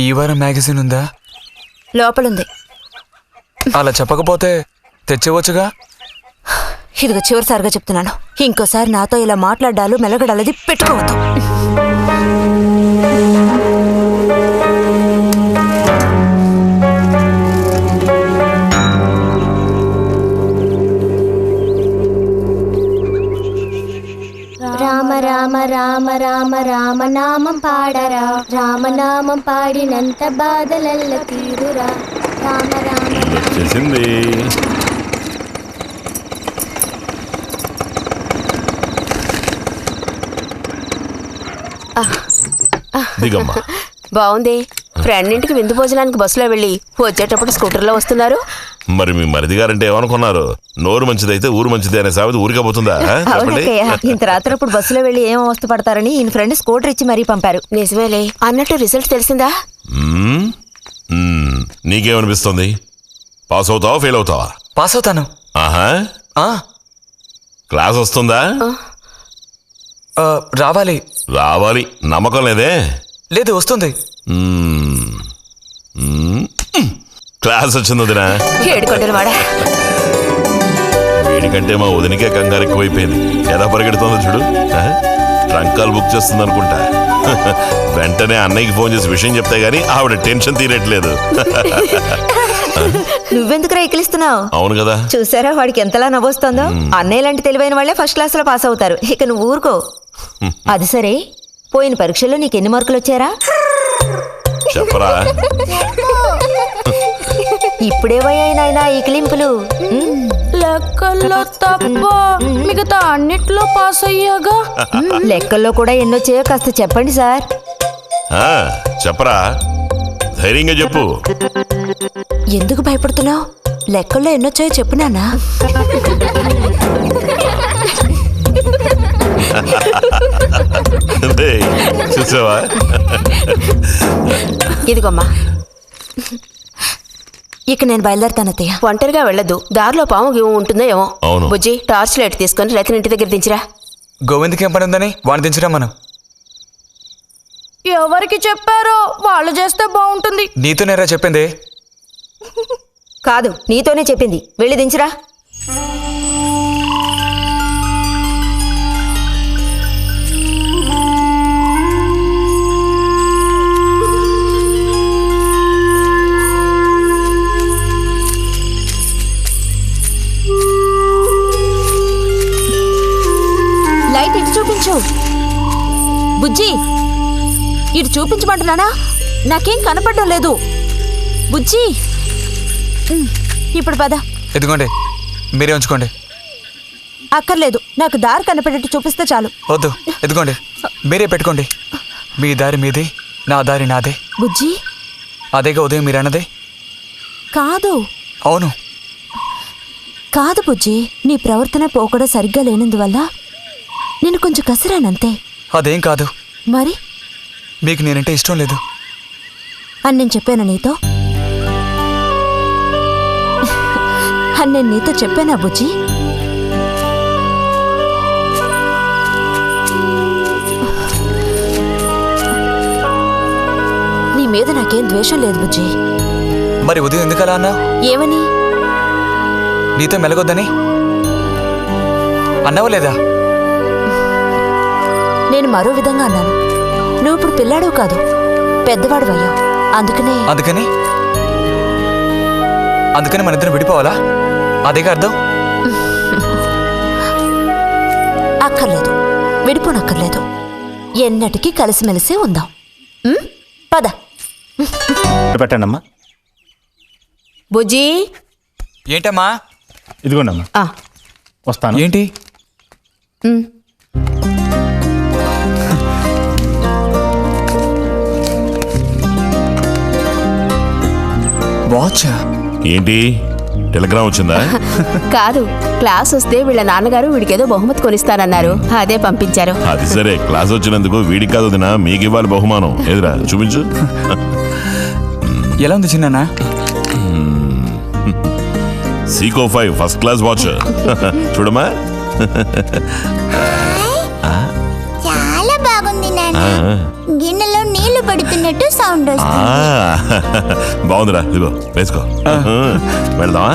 ఈ వారం మ్యాగజైన్ ఉందా? లోపలుంది. అలా చెప్పకపోతే తెచ్చేవచ్చుగా. ఇదిగో చివరిసారిగా చెప్తున్నాను, ఇంకోసారి నాతో ఇలా మాట్లాడాలు మెలగడాలది పెట్టుకోవద్దు. రామ రామ రామ రామ రామనామం పాడరా, రామనామం పాడినంత బాధలల్ల తీరురా. రామ రామ చేసింది. దిగమ్మా. బాగుంది. ఫ్రెండ్ ఇంటికి విందు భోజనానికి బస్సులో వెళ్ళి వచ్చేటప్పుడు స్కూటర్లో వస్తున్నారు. మరి మీ మరిది గారంటే ఏమనుకున్నారు? నోరు మంచిదైతే ఊరు మంచిది అనే సామెత ఊరికే పోతుందా? చెప్పండి. ఇంత రాత్రప్పుడు బస్సులో వెళ్ళి ఏం అవస్థ పడతారని ఈయన ఫ్రెండ్ స్కూటర్ ఇచ్చి మరీ పంపారు. నిజమేలే. అన్నట్టు రిజల్ట్ తెలిసిందా? నీకేమనిపిస్తుంది? పాస్ అవుతావా ఫెయిల్ అవుతావా? పాస్ అవుతాను. ఆహా, క్లాస్ వస్తుందా? రావాలి. రావాలి నమ్మకం లేదే? లేదు, వస్తుంది. క్లాస్ వచ్చింది వదినా. వీడికంటే మా వదినికే కంగారు ఎక్కువైపోయింది. ఎలా పరిగెడుతుందో చూడు. లంకాలు బుక్ చేస్తుంది అనుకుంటా. వెంటనే అన్నయ్యకి ఫోన్ చేసి విషయం చెప్తే గానీ ఆవిడ టెన్షన్ తీరట్లేదు. నువ్వెందుకు రైకిలిస్తున్నావు? అవును కదా, చూసారా వాడికి ఎంతలా నవ్వొస్తుందో. అన్నయ్య లాంటి తెలివైన వాళ్ళే ఫస్ట్ క్లాస్ లో పాస్ అవుతారు. ఇక నువ్వు ఊరుకో. అది సరే, పోయిన పరీక్షల్లో నీకు ఎన్ని మార్కులు వచ్చారా? చెప్పరా. ఇప్పుడేవయ్యాయినా ఈ క్లింపులు? లెక్కల్లో తప్ప మిగతా అన్నిట్లో పాస్ అయ్యాగా. లెక్కల్లో కూడా ఎన్నొచ్చాయో కాస్త చెప్పండి సార్. చెప్పరా, ధైర్యంగా చెప్పు. ఎందుకు భయపడుతున్నావు? లెక్కల్లో ఎన్నొచ్చాయో చెప్పు నాన్నా. చూసావా? ఇదిగోమ్మా. ఇక నేను బయలుదేరుతాను అత్తయ్య. ఒంటరిగా వెళ్ళదు, దారిలో పాము గీము ఉంటుందో ఏమో. అవును. బుజ్జి, టార్చ్ లైట్ తీసుకొని రతిని ఇంటి దగ్గర దించిరా. గోవింద్కి ఏం పని ఉందని వాడిని దించరా మనం. ఎవరికి చెప్పారో వాళ్ళు చేస్తే బాగుంటుంది. నీతోనేరా చెప్పింది. కాదు, నీతోనే చెప్పింది. వెళ్ళి దించిరా. లైట్ ఇటు చూపించు. బుజ్జి, ఇటు చూపించమంటున్నానా? నాకేం కనపడడం లేదు. బుజ్జి, ఇప్పుడు పద. ఎదుగోండి, మీరే ఉంచుకోండి. అక్కర్లేదు, నాకు దారి కనపడేట్టు చూపిస్తే చాలు. వద్దు, ఎదుగోండి, మీరే పెట్టుకోండి. మీ దారి మీది, నా దారి నాదే. బుజ్జి, అదేగా ఉదయం మీరు అన్నదే. కాదు. అవును. కాదు బుజ్జి, నీ ప్రవర్తన పోకడ సరిగ్గా లేనందువల్ల నేను కొంచెం కసిరానంతే. అదేం కాదు. మరి మీకు నేనంటే ఇష్టం లేదు అని నేను చెప్పాను నీతో? అని నేను నీతో చెప్పానా బుజ్జి? నీ మీద నాకేం ద్వేషం లేదు బుజ్జి. మరి ఉదయం ఎందుకు అలా అన్నావు? ఏమని? నీతో మెలగొద్దని అన్నావా లేదా? నేను మరో విధంగా అన్నాను. నువ్వు ఇప్పుడు పిల్లాడు కాదు, పెద్దవాడు అయ్యావు. అందుకనే అందుకని మన ఇద్దరం విడిపోవాలా? అదేగా అర్థం. అక్కర్లేదు, విడిపోనక్కర్లేదు. ఎన్నటికీ కలిసిమెలిసి ఉందాం. పద. పెట్టండమ్మా. బుజ్జి, ఏంటమ్మా? ఇదిగోండమ్మా. వస్తాను. ఏంటి? వాచ్ ఏంటి, టెలిగ్రామ్ వచ్చిందా? కాదు, క్లాస్ వస్తే వీళ్ళ నాన్నగారు వీడికేదో బహుమతి కొనిస్తానన్నారు, అదే పంపించారు. అది సరే, క్లాస్ వచ్చినందుకు వీడికి కాదు వదినా, మీకు ఇవ్వాలి బహుమానం. ఎదురా చూపించు. ఎలా ఉంది చిన్న? Seeko 5 first class watch. చూడమ్మా. చాలా బాగుంది నాన్న. గిన్నెలో నీళ్లు పడుతున్నట్టు సౌండ్ వస్తుంది. బాగుందిరా, ఇదిగో వేసుకో. వెళ్దామా?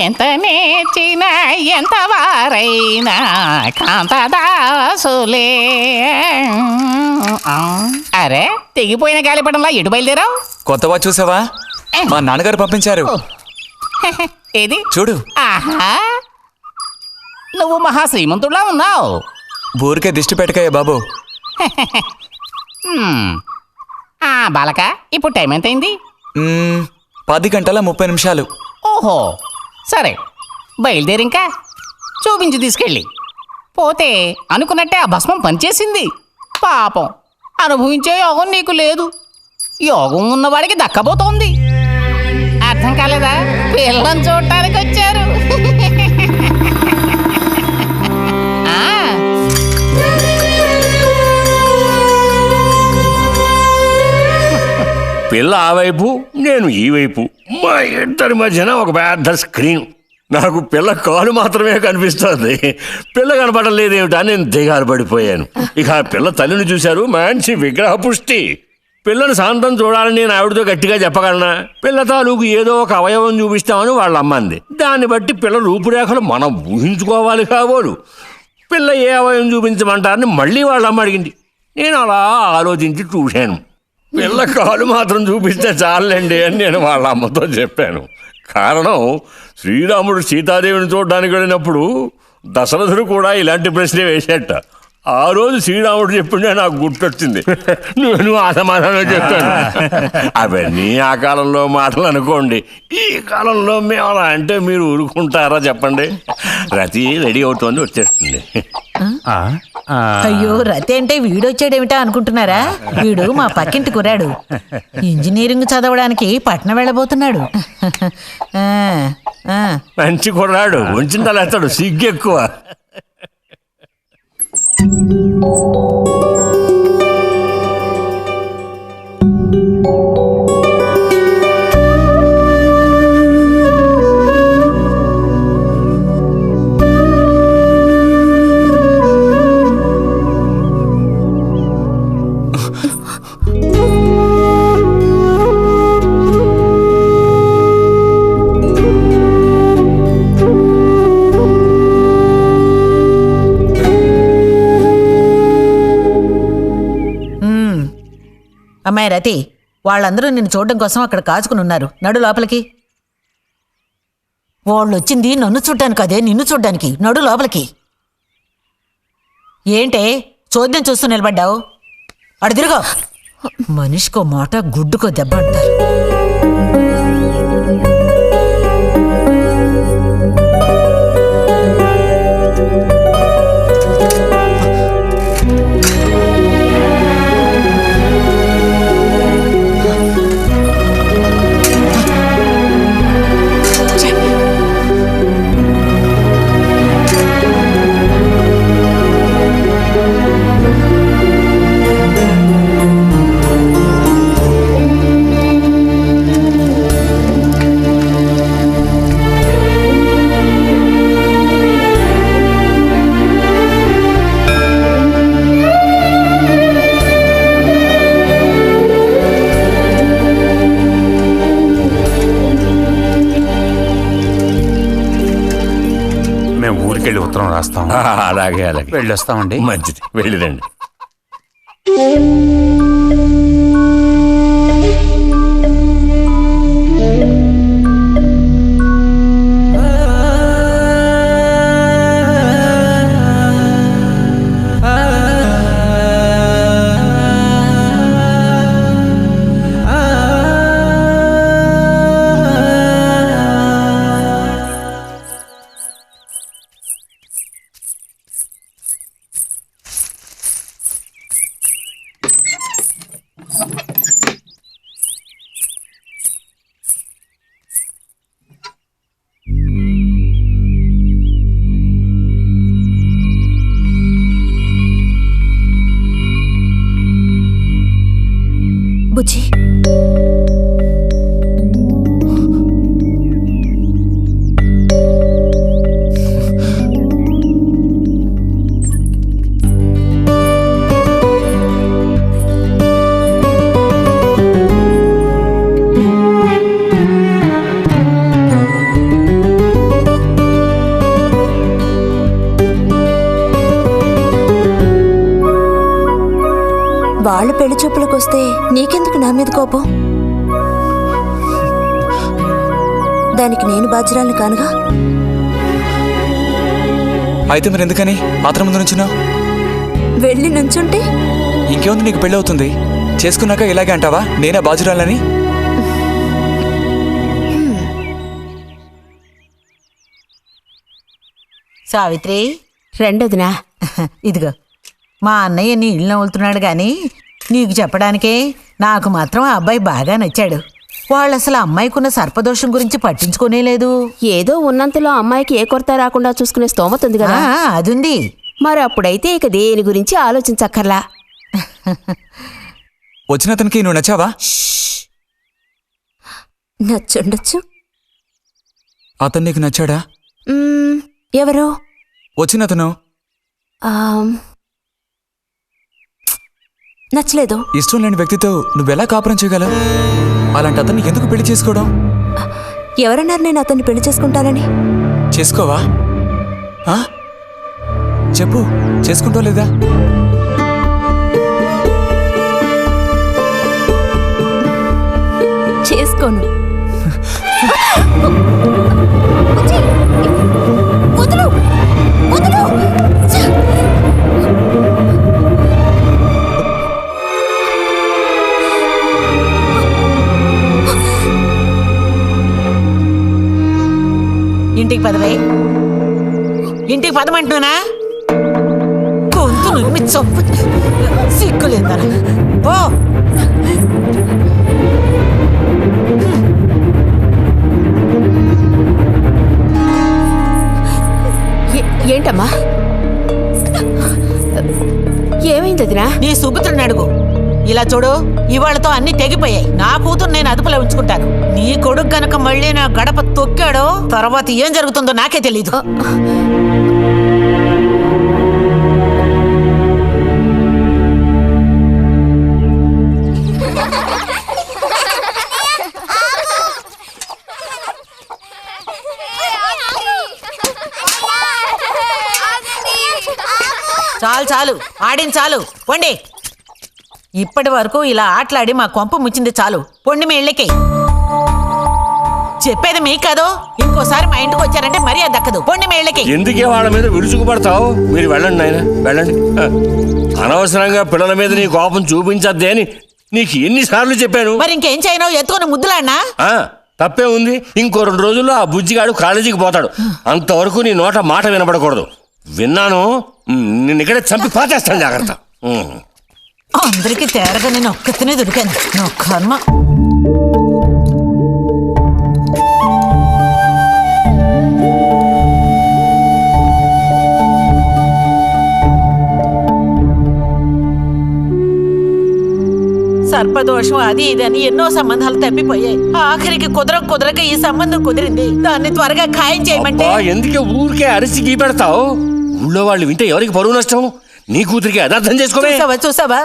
ఎంత నేర్చిన ఎంత వారైనా కాంతదాసులే. అరే, తెగిపోయిన గాలిపటంలా ఎటు బయలుదేరావు? కొత్త వాచ్ చూసావా? మా నాన్నగారు పంపించారు. ఏది చూడు. ఆహా, నువ్వు మహా శ్రీమంతుడులా ఉన్నావు. ఊరికే దిష్టి పెట్టకయ్యా బాబు. బాలక, ఇప్పుడు టైం ఎంతైంది? 10:30 ఓహో, సరే, బయలుదేరి ఇంకా చూపించి తీసుకెళ్ళి. పోతే అనుకున్నట్టే ఆ భస్మం పనిచేసింది. పాపం, అనుభవించే యోగం నీకు లేదు. యోగం ఉన్నవాడికి దక్కబోతోంది. అర్థం కాలేదా? పిల్లని చూడటానికి వచ్చారు. పిల్ల ఆ వైపు, నేను ఈ వైపు, మా ఇద్దరి మధ్యన ఒక పెద్ద స్క్రీన్. నాకు పిల్ల కాలు మాత్రమే కనిపిస్తుంది. పిల్ల కనపడలేదేమిటా నేను దిగాలు పడిపోయాను. ఇక ఆ పిల్ల తల్లిని చూశారు, మంచి విగ్రహ పుష్టి. పిల్లని శాంతం చూడాలని నేను ఆవిడతో గట్టిగా చెప్పగలనా? పిల్ల తాలూకు ఏదో ఒక అవయవం చూపిస్తామని వాళ్ళ అమ్మంది. దాన్ని బట్టి పిల్ల రూపురేఖలు మనం ఊహించుకోవాలి కాబోలు. పిల్ల ఏ అవయవం చూపించమంటారని మళ్ళీ వాళ్ళ అమ్మ అడిగింది. నేను అలా ఆలోచించి చూశాను. పిల్ల కాలు మాత్రం చూపిస్తే చాలండి అని నేను వాళ్ళ అమ్మతో చెప్పాను. కారణం, శ్రీరాముడు సీతాదేవిని చూడడానికి వెళ్ళినప్పుడు దశరథుడు కూడా ఇలాంటి ప్రశ్నే వేసేట. ఆ రోజు శ్రీరాముడు చెప్పిండే నాకు గుర్తొచ్చింది. నేను ఆ సమాధానం చెప్పాను. అవన్నీ ఆ కాలంలో మాటలు అనుకోండి. ఈ కాలంలో మేము అలా అంటే మీరు ఊరుకుంటారా చెప్పండి? రతి రెడీ అవుతోంది, వచ్చేస్తుంది. అయ్యో, రతి అంటే వీడొచ్చాడేమిటా అనుకుంటున్నారా? వీడు మా పక్కింటి కుర్రాడు. ఇంజనీరింగ్ చదవడానికి పట్నం వెళ్ళబోతున్నాడు. మంచి కుర్రాడు, ఉంచిందలేస్తాడు, సిగ్గు ఎక్కువ. అమ్మాయి రతి, వాళ్ళందరూ నిన్ను చూడడం కోసం అక్కడ కాచుకుని ఉన్నారు. నడు లోపలికి. వాళ్ళు వచ్చింది నన్ను చూడ్డానికి అదే, నిన్ను చూడ్డానికి. నడు లోపలికి. ఏంటే చోద్యం చూస్తూ నిలబడ్డావు? అడు తిరుగు. మనిషికో మాట, గుడ్డుకో దెబ్బ అంటారు. ఊరికెళ్ళి ఉత్తరం రాస్తాం. అలాగే అలాగే, వెళ్ళొస్తామండి. మంచిది, వెళ్ళిరండి. బుజ్జి, వాళ్ళ పెళ్లి చూపులకు వస్తే నీకెందుకు నా మీద కోపం? దానికి నేను బాధ్యురాలు కానుగా. అయితే మరి ఎందుకని మాత్రం ముందు నుంచున్నావు? వెళ్ళి నుంచుంటే ఇంకేముంది, నీకు పెళ్ళి అవుతుంది. చేసుకున్నాక ఇలాగే అంటావా నేనే బాధ్యురాలని? సావిత్రి, రెండోదినా. ఇదిగో మా అన్నయ్య నీ ఇల్లు నవ్వులుతున్నాడు గాని నీకు చెప్పడానికే. నాకు మాత్రం ఆ అబ్బాయి బాగా నచ్చాడు. వాళ్ళు అసలు అమ్మాయికున్న సర్పదోషం గురించి పట్టించుకోనే లేదు. ఏదో ఉన్నంతలో అమ్మాయికి ఏ కొరత రాకుండా చూసుకునే స్తోమత ఉంది కదా. అదుంది. మరి అప్పుడైతే ఇక దేని గురించి ఆలోచించక్కర్లా. వచ్చిన అతనికి నువ్వు నచ్చావా? నచ్చుండొచ్చు. అతను నీకు నచ్చాడా? ఎవరు? వచ్చినతను నచ్చలేదు. ఇష్టం లేని వ్యక్తితో నువ్వెలా కాపురం చేయగలవు? అలాంటి అతన్ని ఎందుకు పెళ్లి చేసుకోవడం? ఎవరన్నారు నేను అతన్ని పెళ్లి చేసుకుంటానని? చేసుకోవా? చెప్పు, చేసుకుంటావు లేదా? చేసుకోను. ఇంటికి పదవే. ఇంటికి పదమంటున్నానా? గొంతు నువ్వు చొప్పు సిగ్గులేదరా. ఓ ఏంటమ్మా, ఏమైంది వదినా? నీ సుపుత్రుని అడుగు. ఇలా చూడు, ఇవాళతో అన్ని తెగిపోయాయి. నా కూతురు నేను అదుపులో ఉంచుకుంటాను. నీ కొడుకు గనక మళ్ళీ నా గడప తొక్కాడో తర్వాత ఏం జరుగుతుందో నాకే తెలీదు. చాలు చాలు, ఆడింది చాలు, పొండి. ఇప్పటి వరకు ఇలా ఆటలాడి మా కొంప ముచ్చింది చాలు. పొండి మీ ఇళ్ళకి. చెప్పేది మీకు కాదు, ఇంకోసారి మా ఇంటికి వచ్చారంటే మరీ అది దక్కదు. పొండి మీ ఇళ్ళకి. ఎందుకే వాళ్ళ మీద విరుచుకుపడతావు? మీరు వెళ్ళండి నాయన, వెళ్ళండి. అనవసరంగా పిల్లల మీద నీ కోపం చూపించద్దే అని నీకు ఎన్నిసార్లు చెప్పాను. మరి ఇంకేం చేయను? ఎత్తుకుని ముద్దులాడినా? తప్పే ఉంది. ఇంకో 2 రోజుల్లో ఆ బుజ్జిగాడు కాలేజీకి పోతాడు. అంతవరకు నీ నోట మాట వినపడకూడదు. విన్నాను, నిన్ను ఇక్కడే చంపి పాచేస్తాను, జాగ్రత్త. అందరికీ తేరగా నేను ఒక్కతనే దొరికాను. నా కర్మ. సర్పదోషం అది ఇదని ఎన్నో సంబంధాలు తప్పిపోయాయి. ఆఖరికి కుదరక ఈ సంబంధం కుదిరింది. దాన్ని త్వరగా ఖాయం చేయమంటే. ఎందుకే ఊరికే అరిసి గీ పెడతావు? ఊళ్ళో వాళ్ళు వింటే ఎవరికి పరువు నష్టం? నీ కూతురికి అదర్థం చేసుకోవే. చూసావా,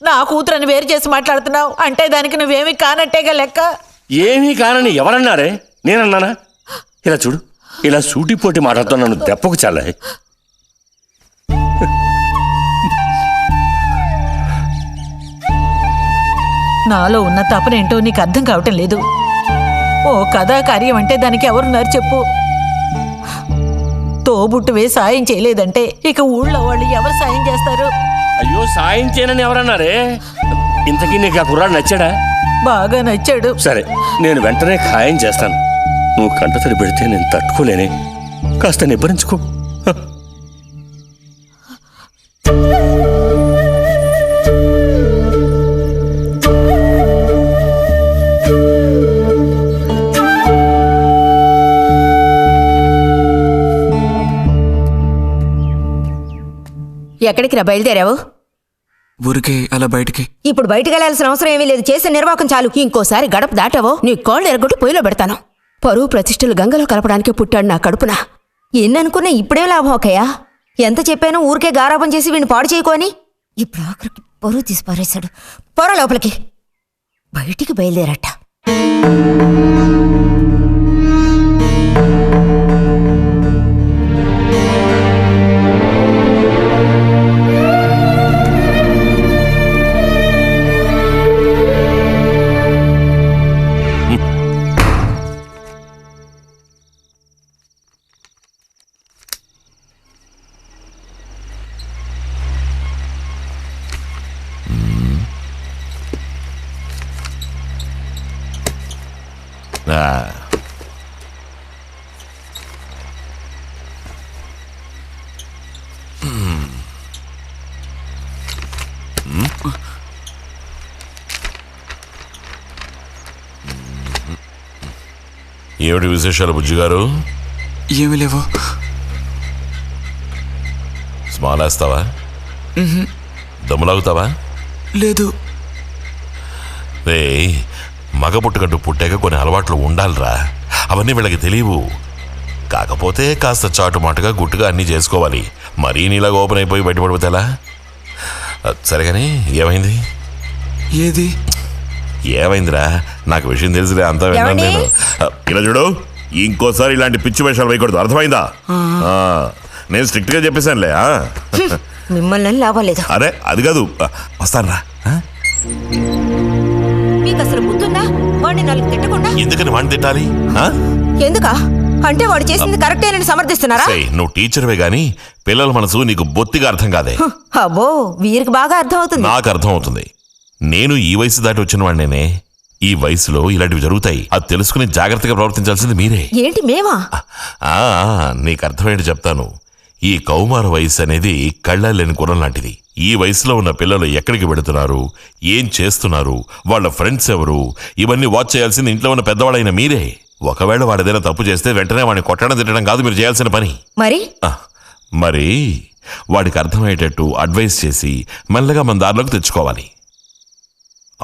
నా కూతురని వేరు చేసి మాట్లాడుతున్నావు అంటే దానికి నువ్వేమీ కానట్టేగా లెక్క. ఏమీ కానని ఎవరన్నారే? నేనన్నానా? ఇలా చూడు, ఇలా సూటిపోటి మాటలతో నన్ను దెప్పకు చాలా. నాలో ఉన్న తపనేంటో నీకు అర్థం కావటం లేదు. ఓ కథాకార్యం అంటే దానికి ఎవరున్నారు చెప్పు? తోబుట్టువే సాయం చేయలేదంటే ఇక ఊళ్ళో వాళ్ళు ఎవరు సాయం చేస్తారు? అయ్యో, సాయం చేయనని ఎవరన్నారే? ఇంతకీ నీకు ఆ కుర్రాడు నచ్చాడా? బాగా నచ్చాడు. సరే, నేను వెంటనే ఖాయం చేస్తాను. నువ్వు కంటతడి పెడితే నేను తట్టుకోలేనే. కాస్త నిబ్బరించుకో. ఎక్కడికి రా బయలుదేరావు? ఊరికే అలా బయటికి. ఇప్పుడు బయటికి వెళ్ళాల్సిన అవసరం ఏమీ లేదు. చేసే నిర్వాహకం చాలు. ఇంకోసారి గడప దాటావో నీ కోళ్ళు ఎరగొట్టి పొయ్యిలో పెడతాను. పరువు ప్రతిష్టలు గంగలో కలపడానికే పుట్టాడు నా కడుపున. ఎన్ననుకున్నా ఇప్పుడే లాభం ఒకయా? ఎంత చెప్పానో ఊరికే గారాపం చేసి వీడిని పాడు చేయకోని. ఇప్పుడు ఆఖరికి పరువు తీసి పారేశాడు. పొర లోపలికి. బయటికి బయలుదేరట. ఏమిటి విశేషాలు బుజ్జిగారు? ఏమీ లేవు. స్మాల్ వేస్తావా? దమ్ములాగుతావా? లేదు. రే, మగపుట్టుకంటూ పుట్టాక కొన్ని అలవాట్లు ఉండాలిరా. అవన్నీ వీళ్ళకి తెలియవు. కాకపోతే కాస్త చాటుమాటుగా గుట్టుగా అన్నీ చేసుకోవాలి. మరీ నీలాగా ఓపెన్ అయిపోయి బయటపడిపోతే ఎలా? సరే కానీ ఏమైంది? ఏది ఏమైందిరా? నాకు విషయం తెలిసిలే, అంతా విన్నాను నేను. ఇలా చూడు, ఇంకోసారి ఇలాంటి పిచ్చి వేషాలు వేయకూడదు, అర్థమైందా? నేను స్ట్రిక్ట్ గా చెప్పేశానులే. మిమ్మల్ని లాభలేదు. అరే అది కాదు, వస్తానురా. మీకు అసలు బుద్ధుందా? వాడిని నాలుగు తిట్టకుండా. ఎందుకని వాడిని తిట్టాలి? ఎందుకా? అంటే వాడు చేసింది కరెక్టేనని సమర్థిస్తున్నారా? నువ్వు టీచర్వే గాని పిల్లల మనసు నీకు బొత్తిగా అర్థం కాదే. అబ్బో, వీరికి బాగా అర్థం అవుతుంది. నాకు అర్థం అవుతుంది. నేను ఈ వయసు దాటి వచ్చిన వాడినేనే. ఈ వయసులో ఇలాంటివి జరుగుతాయి. అది తెలుసుకుని జాగ్రత్తగా ప్రవర్తించాల్సింది మీరే. ఏంటి మేమా? నీకు అర్థమేంటి చెప్తాను. ఈ కౌమార వయసు అనేది కళ్ళ లేని గుణం లాంటిది. ఈ వయసులో ఉన్న పిల్లలు ఎక్కడికి వెళుతున్నారు, ఏం చేస్తున్నారు, వాళ్ళ ఫ్రెండ్స్ ఎవరు, ఇవన్నీ వాచ్ చేయాల్సింది ఇంట్లో ఉన్న పెద్దవాళ్ళైన మీరే. ఒకవేళ వాడేదైనా తప్పు చేస్తే వెంటనే వాడిని కొట్టడం తిట్టడం కాదు మీరు చేయాల్సిన పని. మరి వాడికి అర్థమయ్యేటట్టు అడ్వైస్ చేసి మెల్లగా మన దారిలోకి తెచ్చుకోవాలి.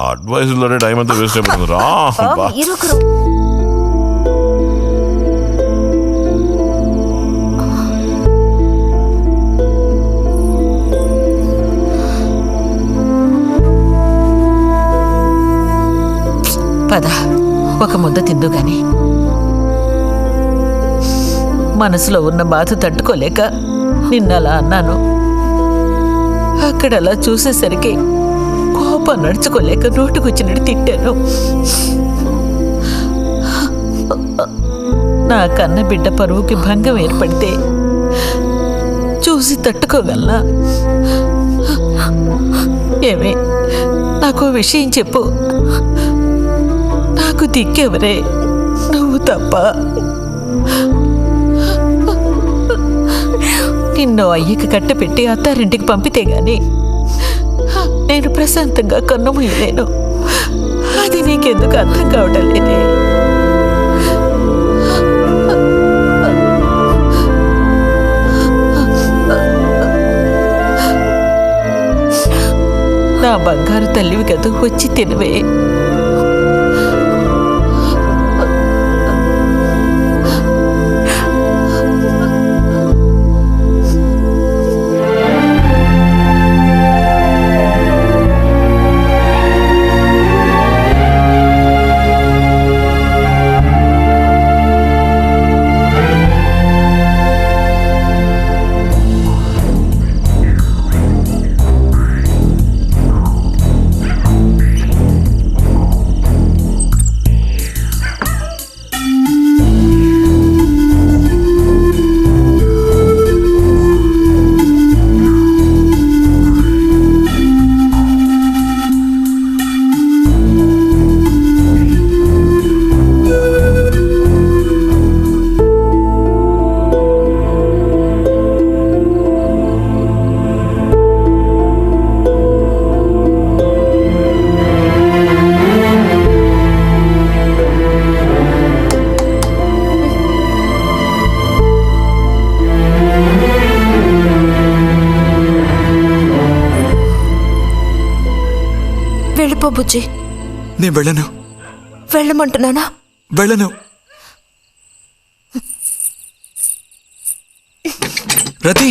అడ్వైజ్లోనే టైం అంతా వేస్ట్ అయిపోతుంది రా. పద, ఒక ముద్ద తిందు గాని. మనసులో ఉన్న బాధ తట్టుకోలేక నిన్నలా అన్నాను. అక్కడలా చూసేసరికి కోపం నడుచుకోలేక నోటుకొచ్చినట్టు తిట్టాను. నా కన్న బిడ్డ పరువుకి భంగం ఏర్పడితే చూసి తట్టుకోగలనా? ఏమే, నాకు విషయం చెప్పు. నాకు దిక్కెవరే? నువ్వు తప్ప. నిన్ను అయ్యకి కట్టపెట్టి అత్తారింటికి పంపితే గాని నేను ప్రశాంతంగా కన్ను మూయలేను. అది నీకెందుకు అర్థం కావటం లేదే? నా బంగారు తల్లివి కదా, వచ్చి తినవే. వెళ్ళిపో బుజ్జి. నేను వెళ్ళను. వెళ్ళమంటున్నానా? వెళ్ళను. రతి,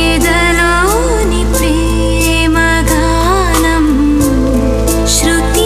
ఎదలోని ప్రేమ గానం శృతి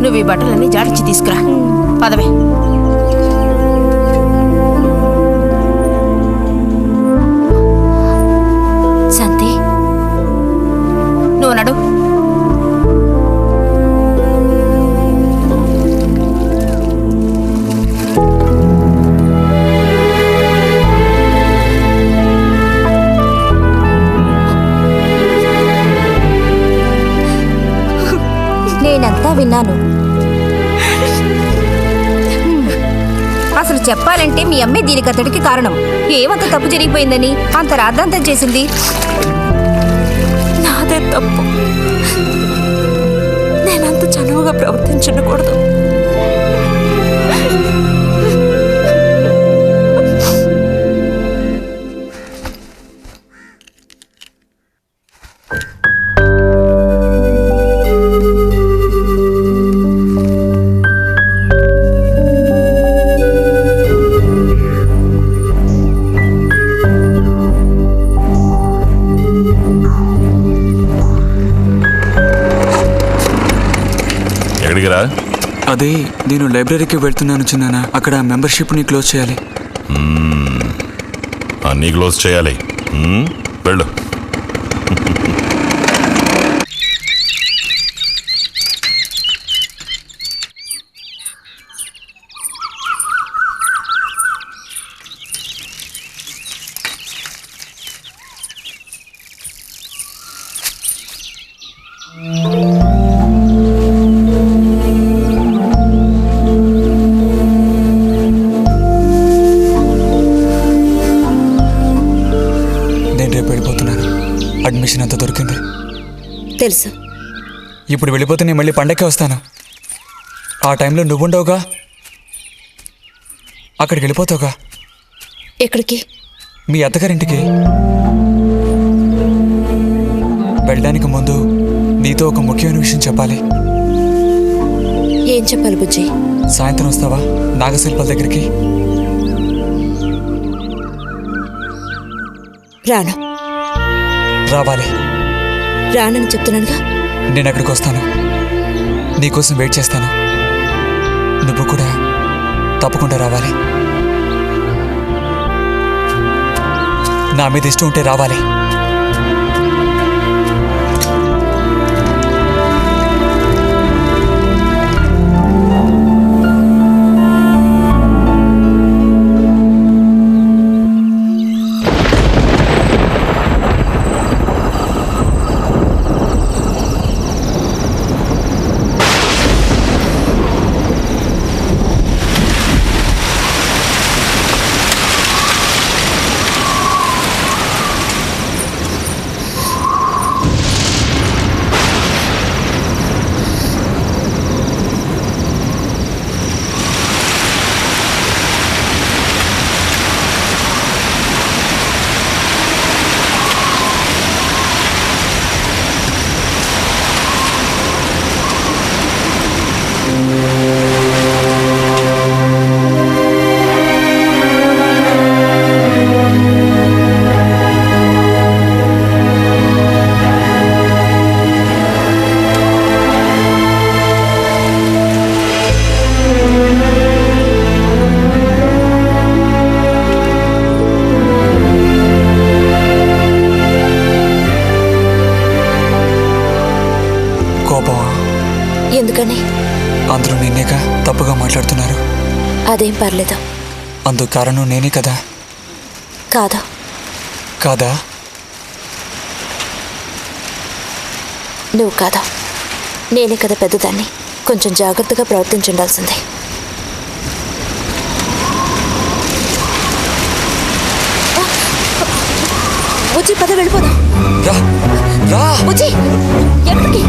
నువ్వు ఈ బట్టలన్నీ జాడిచ్చి తీసుకురా. పదవే. శాంతి, నువ్వు నడు. నేనంతా విన్నాను. అసలు చెప్పాలంటే మీ అమ్మే దీనికి అతడికి కారణం. ఏమంత తప్పు జరిగిపోయిందని అంత రాద్ధాంతం చేసింది? నాదే తప్పు. నేనంత చనువుగా ప్రవర్తించకూడదు. అదే నేను లైబ్రరీకి వెళ్తున్నాను చిన్నానా. అక్కడ మెంబర్షిప్ని క్లోజ్ చేయాలి. అన్నీ క్లోజ్ చేయాలి. వెళ్ళు. అడ్మిషన్ అంతా దొరికింది. తెలుసు. ఇప్పుడు వెళ్ళిపోతే నేను మళ్ళీ పండక్కే వస్తాను. ఆ టైంలో నువ్వుండవుగా, అక్కడికి వెళ్ళిపోతావుగా. ఎక్కడికి? మీ అత్తగారింటికి. వెళ్ళడానికి ముందు నీతో ఒక ముఖ్యమైన విషయం చెప్పాలి. ఏం చెప్పాలి బుజ్జి? సాయంత్రం వస్తావా నాగశిల్పాల దగ్గరికి? రాను. రావాలి. రానని చెప్తున్నానుగా. నేను అక్కడికి వస్తాను, నీకోసం వెయిట్ చేస్తాను. నువ్వు కూడా తప్పకుండా రావాలి. నా మీద ఇష్టం ఉంటే రావాలి. ఎందుకని? అందరూ నిన్నేగా తప్పుగా మాట్లాడుతున్నారు. అదేం పర్లేదు. అందుకు కారణం నేనే కదా. కాదా? కాదా? నువ్వు కాదా, నేనే కదా పెద్దదాన్ని. కొంచెం జాగ్రత్తగా ప్రవర్తించుండాల్సిందే. బుజ్జి పద వెళ్ళిపోదాం. బుజ్జి ఎక్కడికి?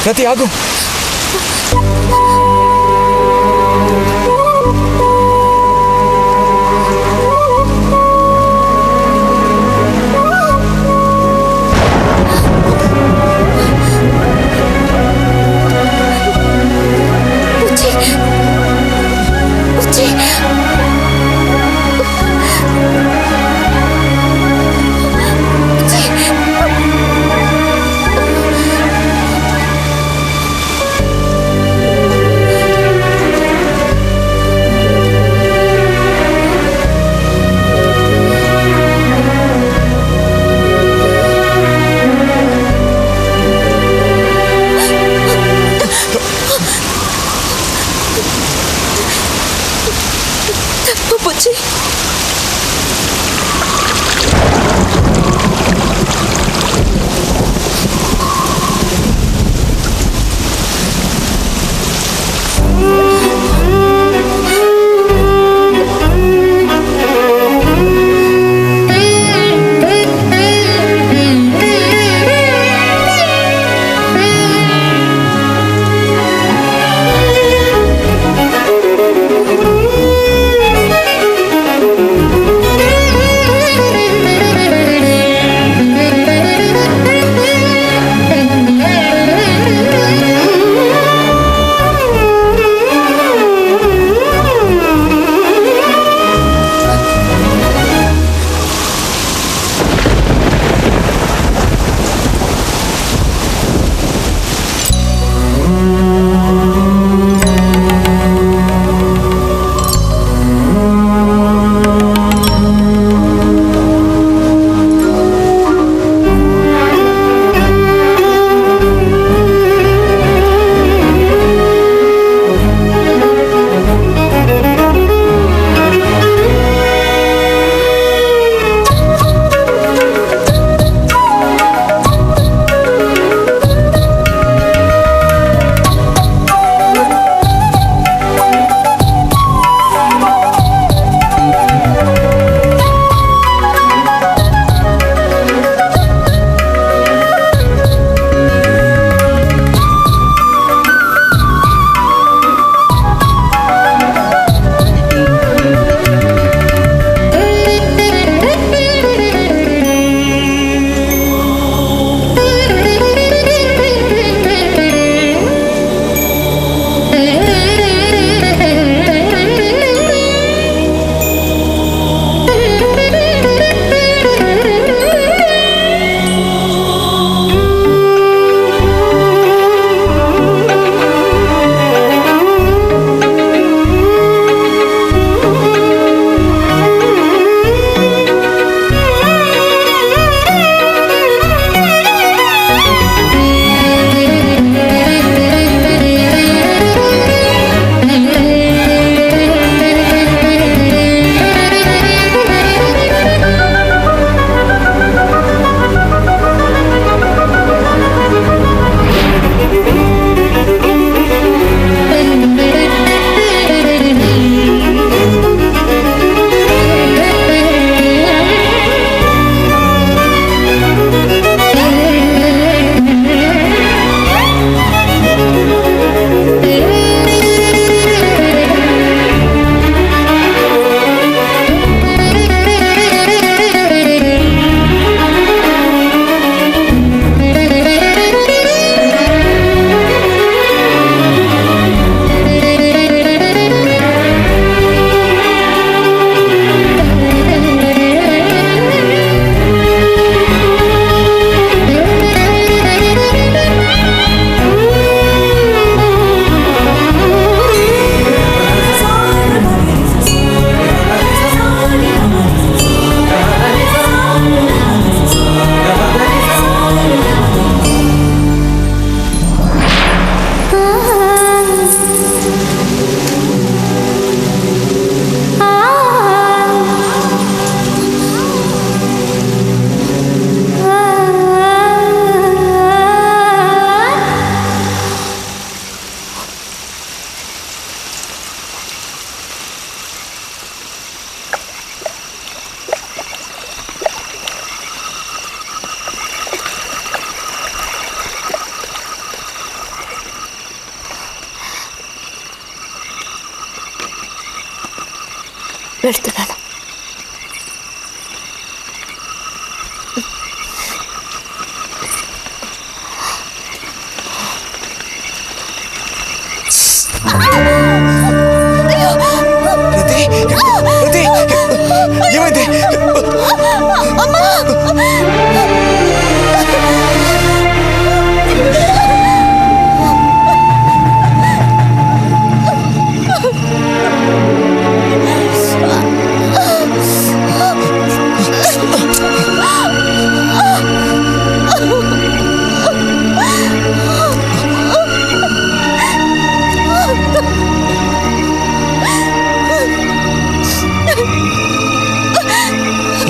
రతి ఆగు. వెళ్తున్నాను. ఏమైంది?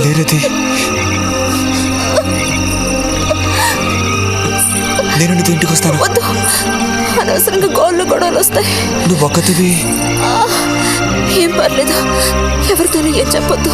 లేరతి, నేను నీతో ఇంటికి వస్తాను. వద్దు, అనవసరంగా గోళ్ళు గొడవలు వస్తాయి. నువ్వు ఒక్కతివి. ఏం పర్లేదు, ఎవరితోనూ ఏం చెప్పొద్దు.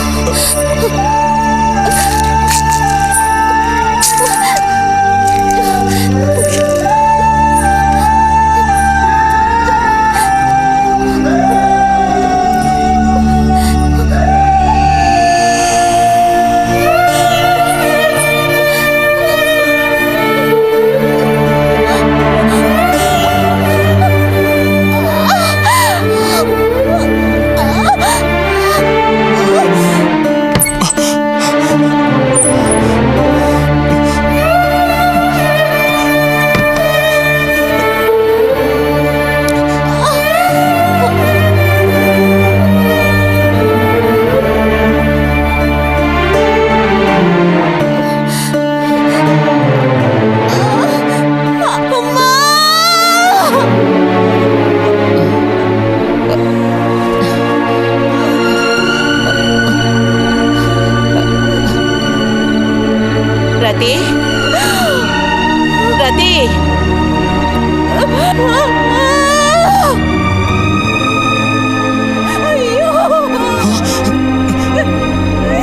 రతి, రతి,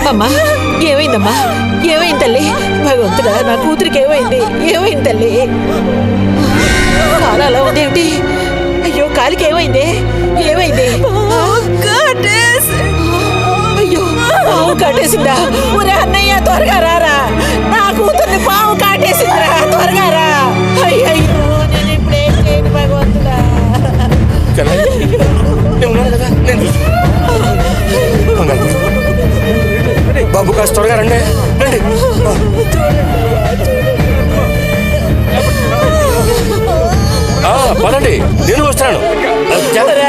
అమ్మా ఏమైందమ్మా? ఏమైంది తల్లి? భగవంతుడా, నా కూతురికి ఏమైంది? ఏమైంది తల్లి? కాలు అలా ఉందేమిటి? అయ్యో, కాలికి ఏమైంది? ఏమైంది? అయ్యో, పాము కాటేసిందా? ఒరే అన్నయ్య, త్వరగా రారా, నా కూతుర్ని పాము కాటేసిందిరా, త్వరగా రా. అయ్యో, నేను ఇప్పుడేం చేయను భగవంతుడా. బాబు కాస్త త్వరగా రండి, రండి. పదండి, నేను వస్తాను.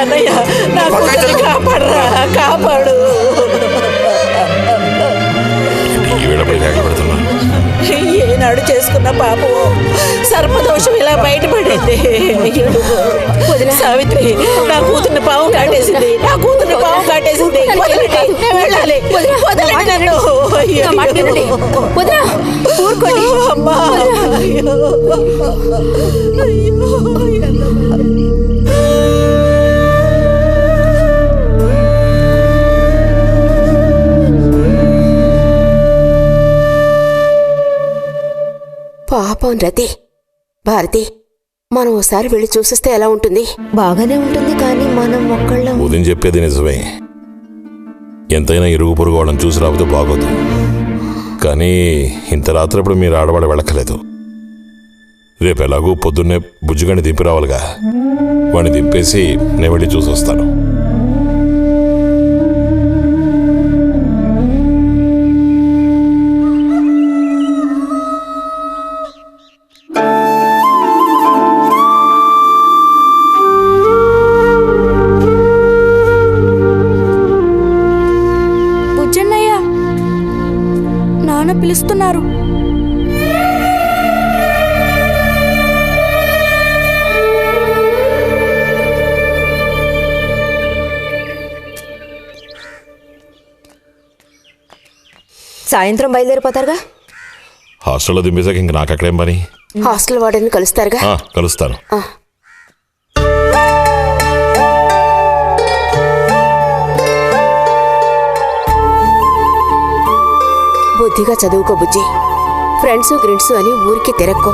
అన్నయ్య, నా కూతుర్ని కాపాడరా, కాపాడు. ఏనాడు చేసుకున్న పాపం సర్పదోషం ఇలా బయటపడింది. సావిత్రి, నా కూతుర్ని పాము కాటేసింది, నా కూతుర్ని పాము కాటేసింది. వదలండి, నేను వెళ్ళాలి. వదలండి నన్ను. ఊరుకోండి అమ్మా. పాపం రతి. భారతి, మనం ఒకసారి వెళ్ళి చూసిస్తే ఎలా ఉంటుంది? బాగానే ఉంటుంది, కానీ మనం ఒక్కళ్ళం. ఉదయం చెప్పేది నిజమే. ఎంతైనా ఇరుగు పొరుగు వాళ్ళని చూసి రాకపోతే బాగోదు. కానీ ఇంత రాత్రప్పుడు మీరు ఆడవాడ వెళ్ళక్కలేదు. రేపు ఎలాగూ పొద్దున్నే బుజ్జిగాని దింపి రావాలిగా. వాడిని దింపేసి నేను వెళ్ళి చూసి వస్తాను. పిలుస్తున్నారు. సాయంత్రం బయలుదేరిపోతారుగా? హాస్టల్లో దింపేశాక ఇంక నాకు అక్కడేం పని? హాస్టల్ వార్డెన్ కలుస్తారుగా? కలుస్తాను. బుద్ధిగా చదువుకో బుజ్జి. ఫ్రెండ్స్ గ్రిడ్స్ అని ఊరికి తిరక్కో.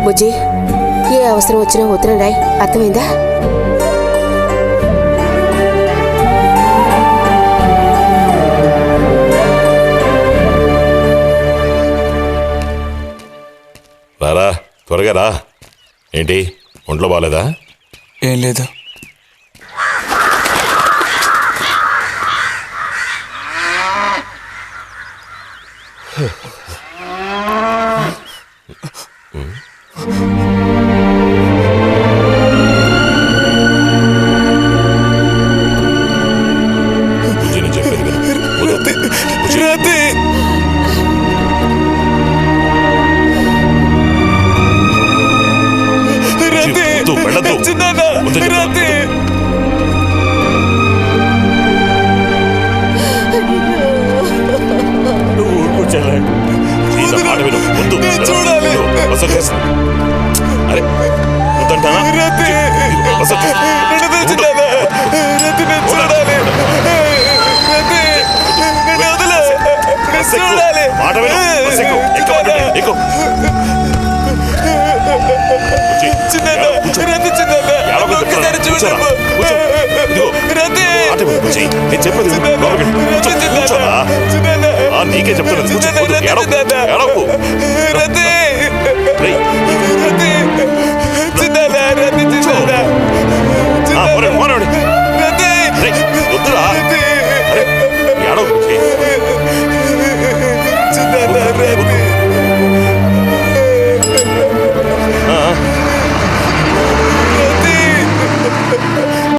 బుజ్జి, ఏ అవసరం వచ్చినా ఉత్తరం రాయి, అర్థమైందా? త్వరగా రా. ఏంటి ఒంట్లో బాగాలేదా? ఏం లేదు. బుజ్జిని చెప్పేది విను. బుజ్జి. వద్దు, వెళ్ళొద్దు. వద్దు చెప్తాను. నువ్వు ఊరుకో చెల్లె. ఈ మాట విను. వద్దు. వసతి చేసి. అరే వద్దంటానా? వసతి. మాట విను. ఎక్కు. నేను చెప్పేది నీకే చెప్తాను.